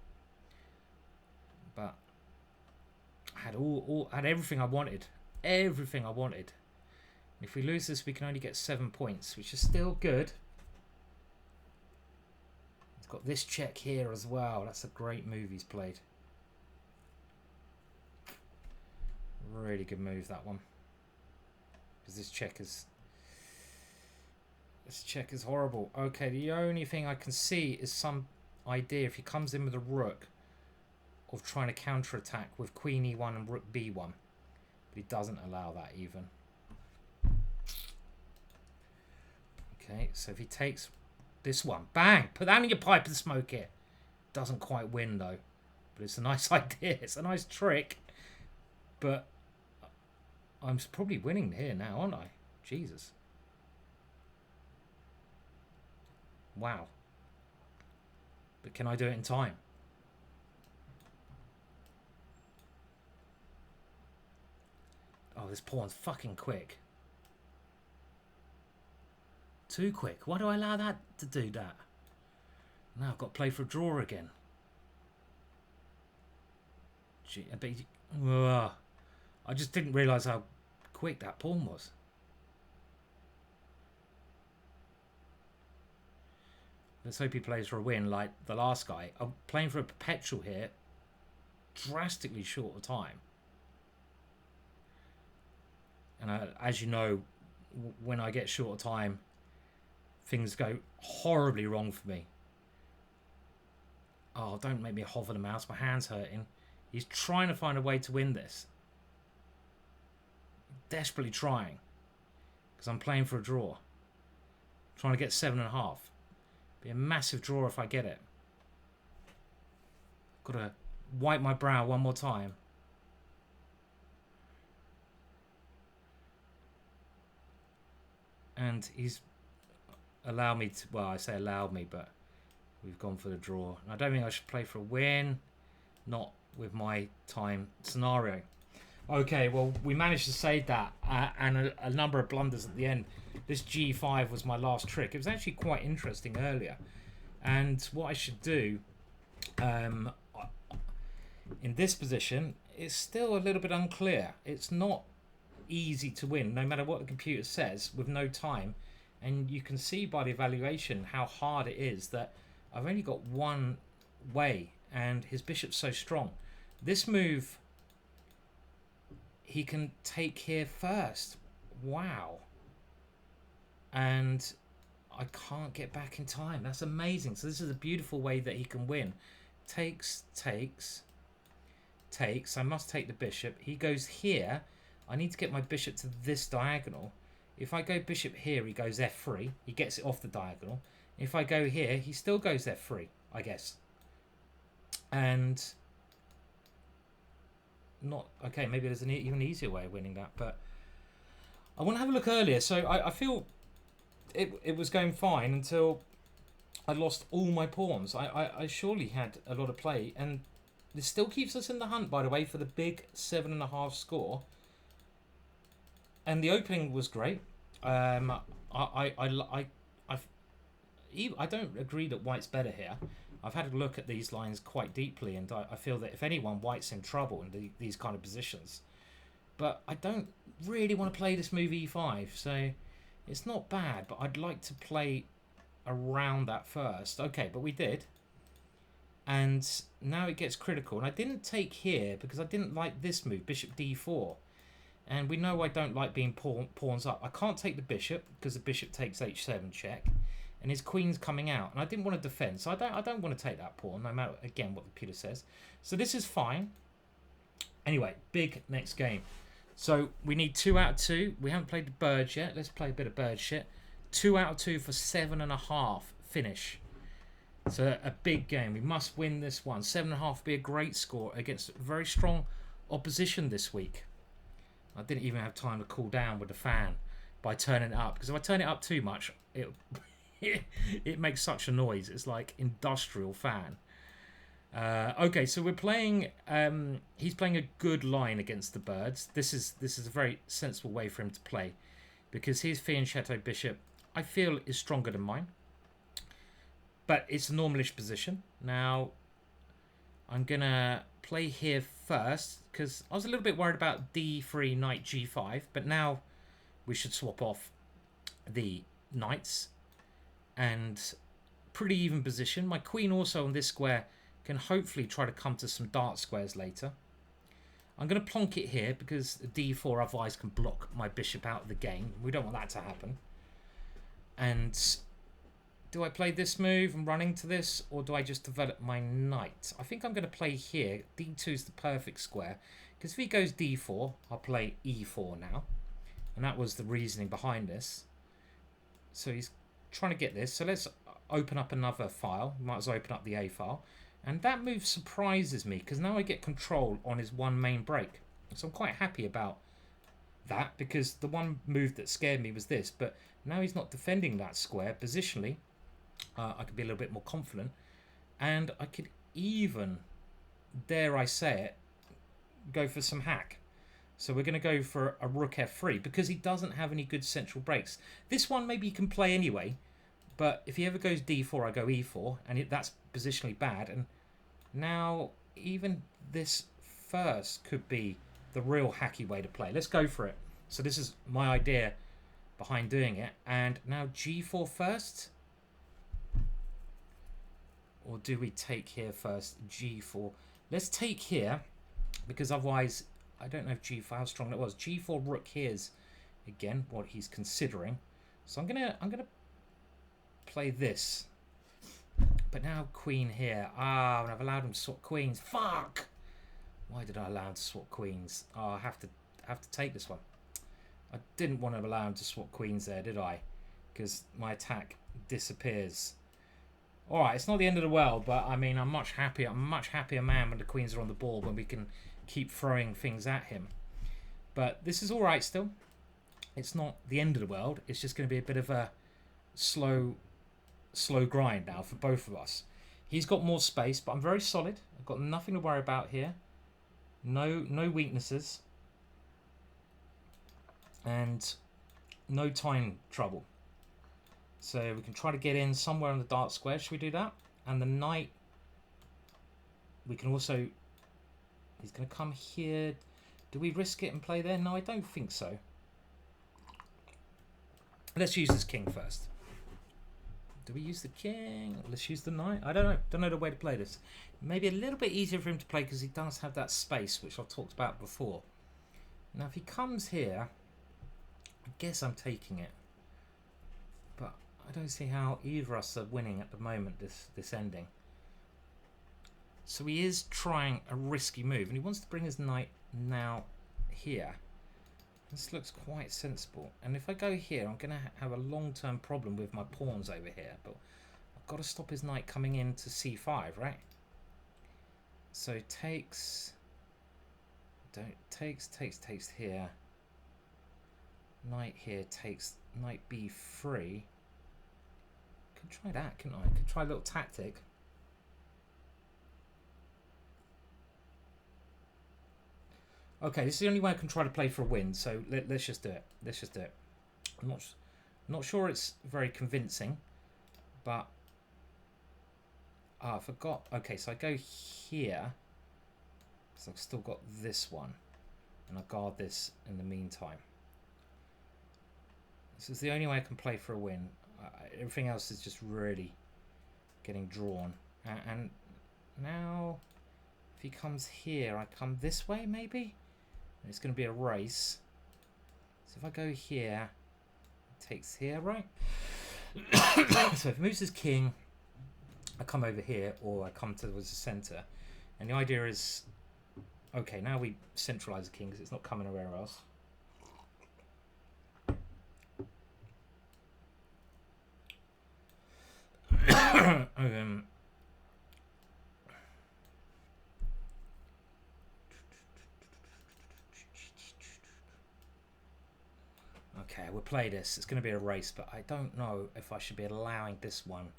But I had had everything I wanted. Everything I wanted. And if we lose this, we can only get 7 points, which is still good. He's got this check here as well. That's a great move he's played. Really good move, that one. Because this check is horrible. Okay, the only thing I can see is some idea if he comes in with a rook of trying to counter-attack with queen e1 and rook b1. But he doesn't allow that even. Okay, so if he takes this one, bang! Put that in your pipe and smoke it. Doesn't quite win though. But it's a nice idea. It's a nice trick. But I'm probably winning here now, aren't I? Jesus. Wow. But can I do it in time? Oh, this pawn's fucking quick. Too quick. Why do I allow that to do that? Now I've got to play for a draw again. Gee, I just didn't realise how quick that pawn was. Let's hope he plays for a win like the last guy. I'm playing for a perpetual here. Drastically short of time. And as you know, when I get short of time, things go horribly wrong for me. Oh, don't make me hover the mouse. My hand's hurting. He's trying to find a way to win this. Desperately trying. Because I'm playing for a draw. Trying to get 7.5. Be a massive draw if I get it. Got to wipe my brow one more time. And he's allowed me to... Well, I say allowed me, but we've gone for the draw. And I don't think I should play for a win. Not with my time scenario. Okay, well, we managed to save that. And a number of blunders at the end. This G5 was my last trick. It was actually quite interesting earlier. And what I should do... in this position, it's still a little bit unclear. It's not easy to win, no matter what the computer says, with no time. And you can see by the evaluation how hard it is that I've only got one way, and his bishop's so strong. This move, he can take here first. Wow. And I can't get back in time. That's amazing. So this is a beautiful way that he can win. Takes, takes, takes. I must take the bishop. He goes here. I need to get my bishop to this diagonal. If I go bishop here, he goes f3. He gets it off the diagonal. If I go here, he still goes f3, I guess. And not... Okay, maybe there's an even easier way of winning that, but I want to have a look earlier. So I feel it was going fine until I lost all my pawns. I surely had a lot of play, and this still keeps us in the hunt, by the way, for the big 7.5 score. And the opening was great. I don't agree that white's better here. I've had a look at these lines quite deeply, and I feel that if anyone, white's in trouble in these kind of positions. But I don't really want to play this move e5, so it's not bad, but I'd like to play around that first. Okay, but we did. And now it gets critical. And I didn't take here because I didn't like this move, bishop d4. And we know I don't like being pawns up. I can't take the bishop because the bishop takes h7 check. And his queen's coming out. And I didn't want to defend. So I don't want to take that pawn, no matter, again, what the computer says. So this is fine. Anyway, big next game. So we need 2 out of 2. We haven't played the birds yet. Let's play a bit of bird shit. 2 out of 2 for 7.5 finish. So a big game. We must win this one. 7.5 would be a great score against very strong opposition this week. I didn't even have time to cool down with the fan by turning it up. Because if I turn it up too much, it makes such a noise. It's like industrial fan. Okay, so we're playing... he's playing a good line against the birds. This is a very sensible way for him to play. Because his fianchetto bishop, I feel, is stronger than mine. But it's a normalish position. Now, I'm going to play here first. Because I was a little bit worried about d3, knight g5. But now we should swap off the knights. And pretty even position. My queen also on this square can hopefully try to come to some dark squares later. I'm going to plonk it here because d4 otherwise can block my bishop out of the game. We don't want that to happen. And do I play this move and run into this, or do I just develop my knight? I think I'm going to play here. d2 is the perfect square, because if he goes d4, I'll play e4 now. And that was the reasoning behind this. So he's trying to get this. So let's open up another file. Might as well open up the A file. And that move surprises me, because now I get control on his one main break. So I'm quite happy about that, because the one move that scared me was this. But now he's not defending that square positionally. I could be a little bit more confident. And I could even, dare I say it, go for some hack. So we're going to go for a rook f3 because he doesn't have any good central breaks. This one maybe you can play anyway, but if he ever goes d4, I go e4, and that's positionally bad. And now even this first could be the real hacky way to play. Let's go for it. So this is my idea behind doing it. And now g4 first. Or do we take here first? G4. Let's take here, because otherwise I don't know if g4 how strong that was. G4 rook here's again what he's considering. So I'm gonna play this. But now queen here. Ah, and I've allowed him to swap queens. Fuck! Why did I allow him to swap queens? Oh, I have to take this one. I didn't want to allow him to swap queens there, did I? Because my attack disappears. Alright, it's not the end of the world, but I mean, I'm a much happier man when the queens are on the board, when we can keep throwing things at him. But this is alright still. It's not the end of the world. It's just going to be a bit of a slow grind now for both of us. He's got more space, but I'm very solid. I've got nothing to worry about here. No weaknesses. And no time trouble. So we can try to get in somewhere on the dark square. Should we do that? And the knight, we can also, he's going to come here. Do we risk it and play there? No, I don't think so. Let's use this king first. Do we use the king? Let's use the knight. I don't know. Don't know the way to play this. Maybe a little bit easier for him to play because he does have that space, which I've talked about before. Now, if he comes here, I guess I'm taking it. But I don't see how either of us are winning at the moment, this ending. So he is trying a risky move, and he wants to bring his knight now here. This looks quite sensible. And if I go here, I'm going to have a long-term problem with my pawns over here. But I've got to stop his knight coming in to c5, right? So takes here. Knight here takes knight b3. Could try that, couldn't I? Could try a little tactic. Okay, this is the only way I can try to play for a win, so let's just do it. Let's just do it. I'm not sure it's very convincing, but I forgot. Okay, so I go here, so I've still got this one, and I guard this in the meantime. This is the only way I can play for a win. Everything else is just really getting drawn. And now, if he comes here, I come this way maybe? And it's going to be a race. So if I go here, it takes here, right? So if he moves his king, I come over here, or I come towards the centre. And the idea is, okay, now we centralise the king because it's not coming anywhere else. Okay, we'll play this. It's going to be a race, but I don't know if I should be allowing this one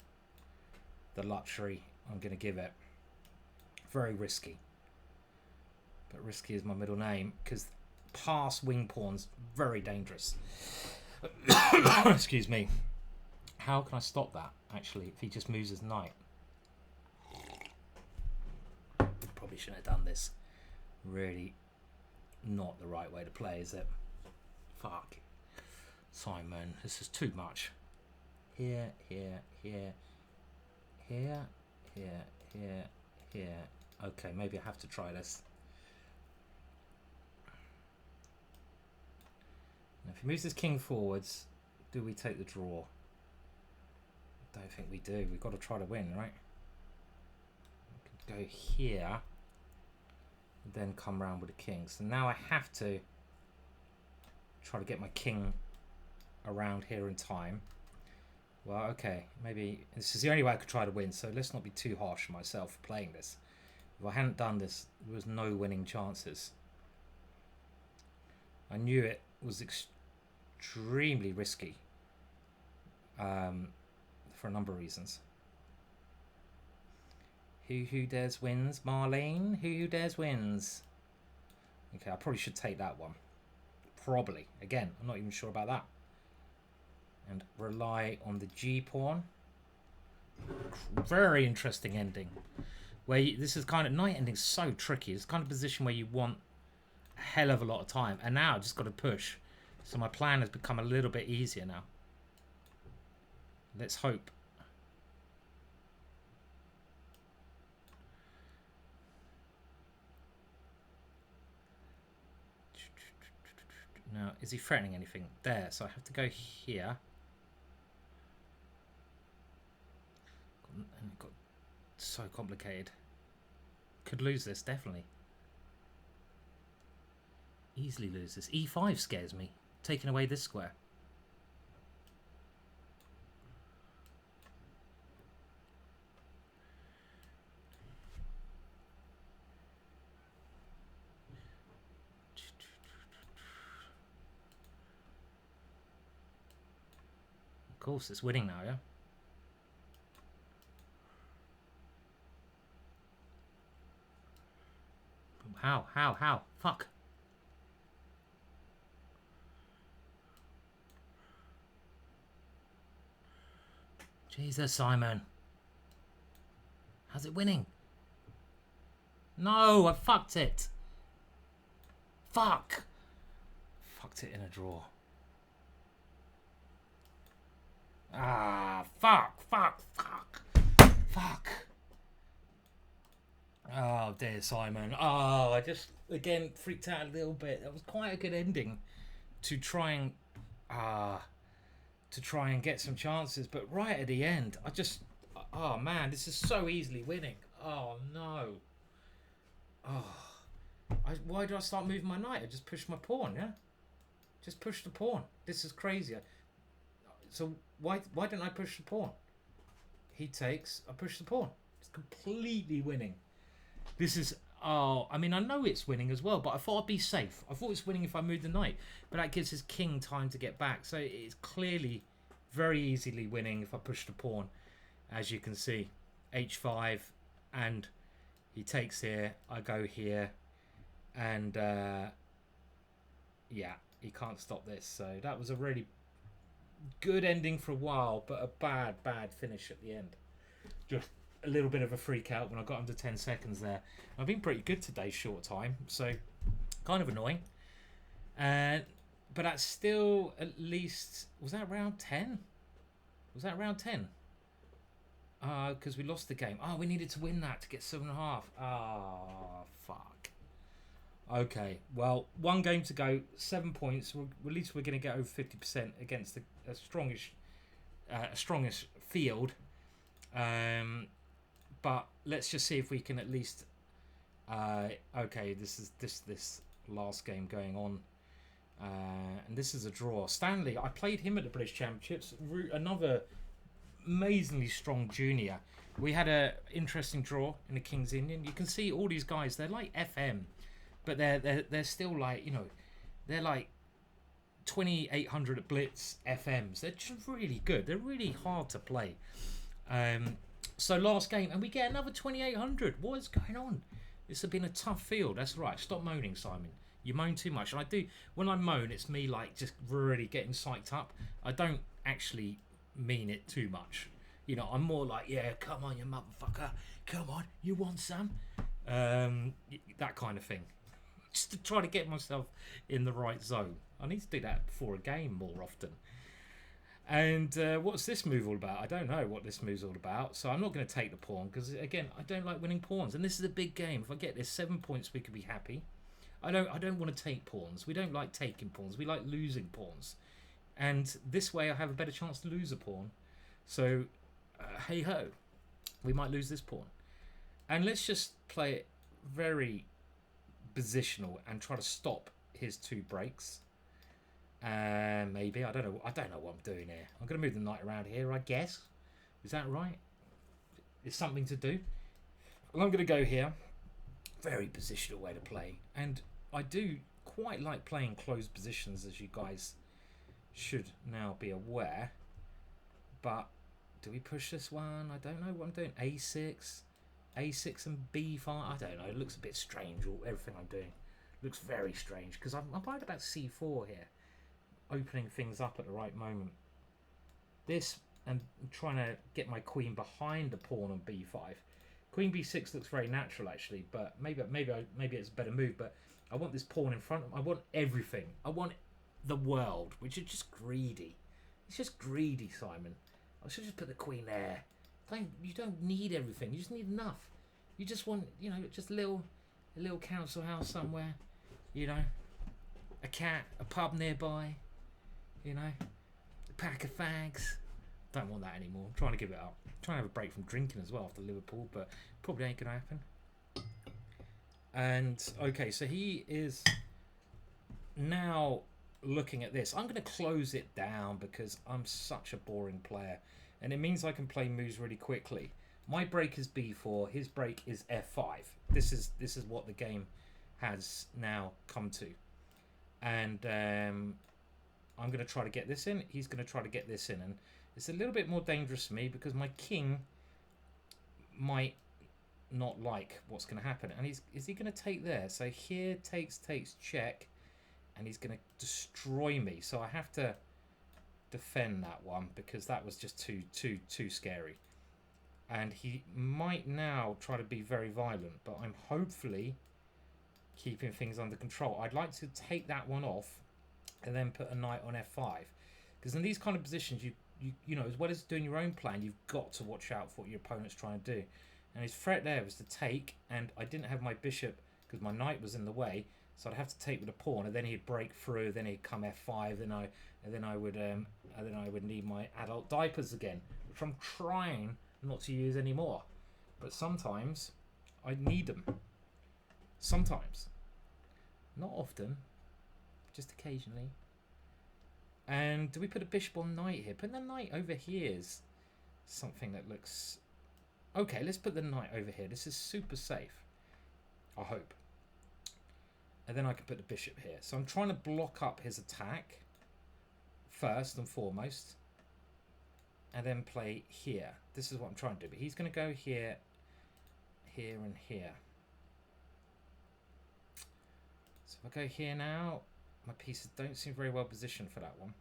the luxury I'm going to give it. Very risky. But risky is my middle name, because past wing pawns, very dangerous. Excuse me. How can I stop that, actually, if he just moves his knight? Probably shouldn't have done this. Really not the right way to play, is it? Fuck. Simon, this is too much. Here, here, here, here, here, here, here. Okay, maybe I have to try this. If he moves his king forwards, do we take the draw? I don't think we do. We've got to try to win, right? We could go here, and then come round with a king. So now I have to try to get my king around here in time. Well, okay, maybe this is the only way I could try to win, so let's not be too harsh on myself for playing this. If I hadn't done this, there was no winning chances. I knew it was extremely risky for a number of reasons. Who dares wins, Marlene? Who dares wins? Okay, I probably should take that one. Probably. Again, I'm not even sure about that. And rely on the G pawn. Very interesting ending. Where this is kind of knight ending so tricky. It's kind of position where you want a hell of a lot of time. And now I've just got to push. So my plan has become a little bit easier now. Let's hope. Now, is he threatening anything? There, so I have to go here. And it got so complicated. Could lose this, definitely. Easily lose this. E5 scares me. Taking away this square. Of course, it's winning now, yeah? How? Fuck. Jesus, Simon. How's it winning? No, I fucked it. Fuck. Fucked it in a draw. Ah, fuck. Oh dear, Simon. Oh, I just again freaked out a little bit. That was quite a good ending to try and get some chances, but right at the end, I just oh man, this is so easily winning. Oh no. Oh, why do I start moving my knight? I just pushed my pawn, yeah. Just push the pawn. This is crazy. So why didn't I push the pawn? He takes. I push the pawn. It's completely winning. This is, oh, I mean, I know it's winning as well, but I thought I'd be safe. I thought it's winning if I moved the knight, but that gives his king time to get back. So it's clearly very easily winning if I push the pawn, as you can see. H5, and he takes here, I go here, and yeah, he can't stop this. So that was a really good ending for a while, but a bad finish at the end. Just a little bit of a freak out when I got under 10 seconds there. I've been pretty good today, short time, so kind of annoying. But that's still at least, was that round 10? Was that round 10? Because we lost the game. Oh, we needed to win that to get 7.5. Oh, fuck. Okay, well, one game to go, 7 points. Well, at least we're going to get over 50% against a strongish field. But let's just see if we can at least. Okay, this is this last game going on, and this is a draw. Stanley, I played him at the British Championships. Another amazingly strong junior. We had a interesting draw in the King's Indian. You can see all these guys. They're like FM, but they're still like, you know, they're like 2800 at Blitz FMs. They're just really good. They're really hard to play. So last game, and we get another 2800. What is going on? This has been a tough field. That's right. Stop moaning, Simon. You moan too much. And I do, when I moan, it's me like just really getting psyched up. I don't actually mean it too much. You know, I'm more like, yeah, come on, you motherfucker. Come on, you want some? That kind of thing. Just to try to get myself in the right zone. I need to do that before a game more often. And what's this move all about? I don't know what this move's all about. So I'm not going to take the pawn because, again, I don't like winning pawns. And this is a big game. If I get this 7 points, we could be happy. I don't want to take pawns. We don't like taking pawns. We like losing pawns. And this way I have a better chance to lose a pawn. So, hey ho. We might lose this pawn. And let's just play it very positional and try to stop his 2 breaks. Maybe. I don't know what I'm doing here. I'm going to move the knight around here, I guess. Is that right? It's something to do. Well, I'm going to go here. Very positional way to play. And I do quite like playing closed positions, as you guys should now be aware. But do we push this one? I don't know what I'm doing. A6 and B5. I don't know. It looks a bit strange. Everything I'm doing looks very strange because I'm worried about C4 here, opening things up at the right moment. This and trying to get my queen behind the pawn on B5. Queen B6 looks very natural actually, but maybe it's a better move. But I want this pawn in front of me. I want everything. I want the world, which is just greedy. It's just greedy, Simon. I should just put the queen there. You don't need everything. You just need enough. You just want, just a little council house somewhere. A cat, a pub nearby. A pack of fags. Don't want that anymore. I'm trying to give it up. I'm trying to have a break from drinking as well after Liverpool, but probably ain't gonna happen. And okay, so he is now looking at this. I'm going to close it down because I'm such a boring player, and it means I can play moves really quickly. My break is b4, his break is f5. This is what the game has now come to, and I'm going to try to get this in. He's going to try to get this in, and it's a little bit more dangerous for me because my king might not like what's going to happen. And is he going to take there? So here takes check, and he's going to destroy me. So I have to defend that one because that was just too scary. And he might now try to be very violent, but I'm hopefully keeping things under control. I'd like to take that one off and then put a knight on f5, because in these kind of positions you know, as well as doing your own plan, you've got to watch out for what your opponent's trying to do. And his threat there was to take, and I didn't have my bishop because my knight was in the way, so I'd have to take with a pawn, and then he'd break through, then he'd come f5, then I would need my adult diapers again, which I'm trying not to use anymore. But sometimes I need them. Sometimes, not often, just occasionally. And do we put a bishop on knight here? Putting the knight over here is something that looks... Okay, let's put the knight over here. This is super safe, I hope. And then I can put the bishop here. So I'm trying to block up his attack first and foremost, and then play here. This is what I'm trying to do. But he's going to go here, here, and here. So if I go here now, my pieces don't seem very well positioned for that one.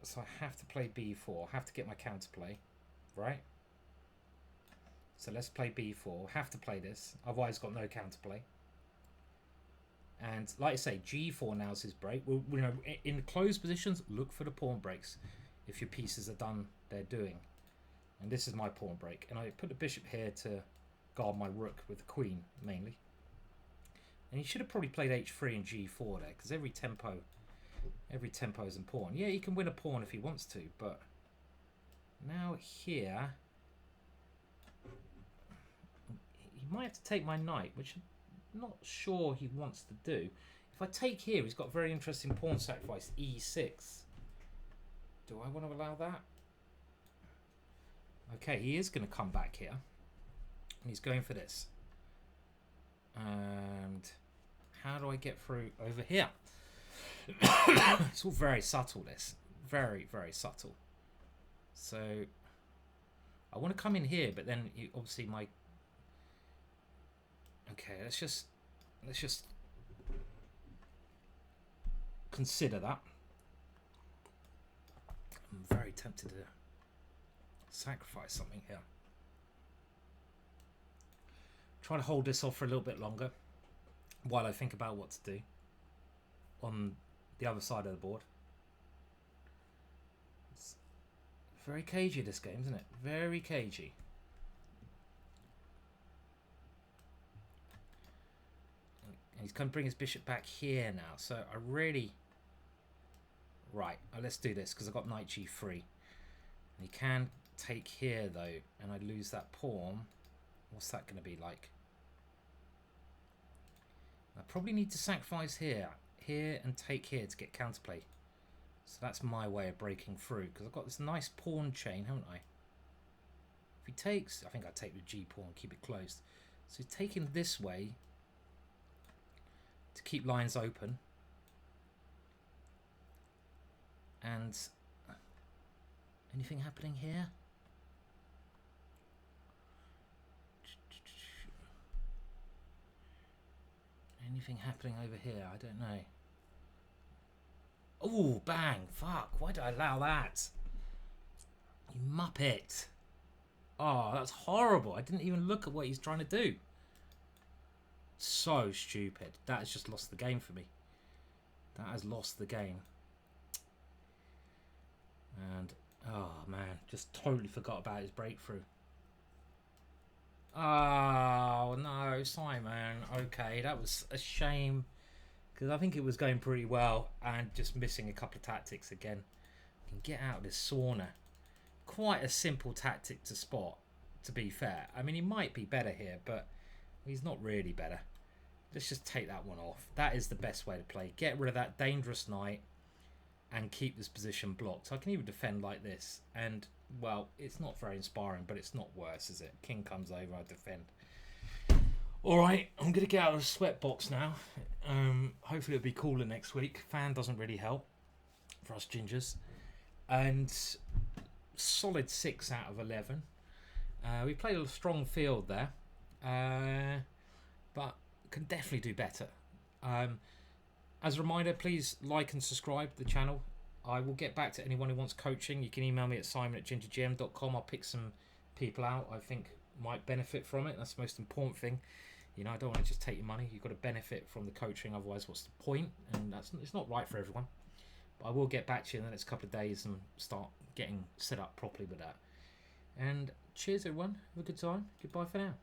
So I have to play b4. I have to get my counterplay, right? So let's play b4. Have to play this, otherwise got no counterplay. And like I say, g4 now is his break. Well, you know, in closed positions, look for the pawn breaks if your pieces are done their doing. And this is my pawn break. And I put the bishop here to guard my rook with the queen mainly. And he should have probably played h3 and g4 there, because every tempo is important. Yeah, he can win a pawn if he wants to, but now here he might have to take my knight, which I'm not sure he wants to do. If I take here, he's got very interesting pawn sacrifice, e6. Do I want to allow that? Okay, he is going to come back here, and he's going for this. And how do I get through over here? It's all very subtle, this. Very, very subtle. So I want to come in here, but then obviously my... Okay, let's just consider that. I'm very tempted to sacrifice something here. Try to hold this off for a little bit longer while I think about what to do on the other side of the board. It's very cagey, this game, isn't it? Very cagey. he's going to bring his bishop back here now. So I really... Right, let's do this, because I've got knight g3. And he can take here, though, and I lose that pawn. What's that going to be like? I probably need to sacrifice here, and take here to get counterplay. So that's my way of breaking through, because I've got this nice pawn chain, haven't I? If he takes, I think I take the g pawn, keep it closed. So he's taking this way to keep lines open. And anything happening here? Anything happening over here? I don't know. Oh, bang! Fuck! Why did I allow that? You muppet! Oh, that's horrible. I didn't even look at what he's trying to do. So stupid. That has just lost the game for me. That has lost the game. And, oh man, just totally forgot about his breakthrough. Oh, no, Simon. Okay, that was a shame. Because I think it was going pretty well. And just missing a couple of tactics again. I can get out of this sauna. Quite a simple tactic to spot, to be fair. I mean, he might be better here, but he's not really better. Let's just take that one off. That is the best way to play. Get rid of that dangerous knight and keep this position blocked. So I can even defend like this. And, well, it's not very inspiring, but it's not worse, is it? King comes over, I defend. Alright, I'm going to get out of the sweat box now. Hopefully it'll be cooler next week. Fan doesn't really help for us gingers. And solid 6 out of 11. We played a strong field there. But can definitely do better. As a reminder, please like and subscribe to the channel. I will get back to anyone who wants coaching. You can email me at simon@gingergm.com. I'll pick some people out I think might benefit from it. That's the most important thing. You know, I don't want to just take your money. You've got to benefit from the coaching. Otherwise, what's the point? And it's not right for everyone. But I will get back to you in the next couple of days and start getting set up properly with that. And cheers, everyone. Have a good time. Goodbye for now.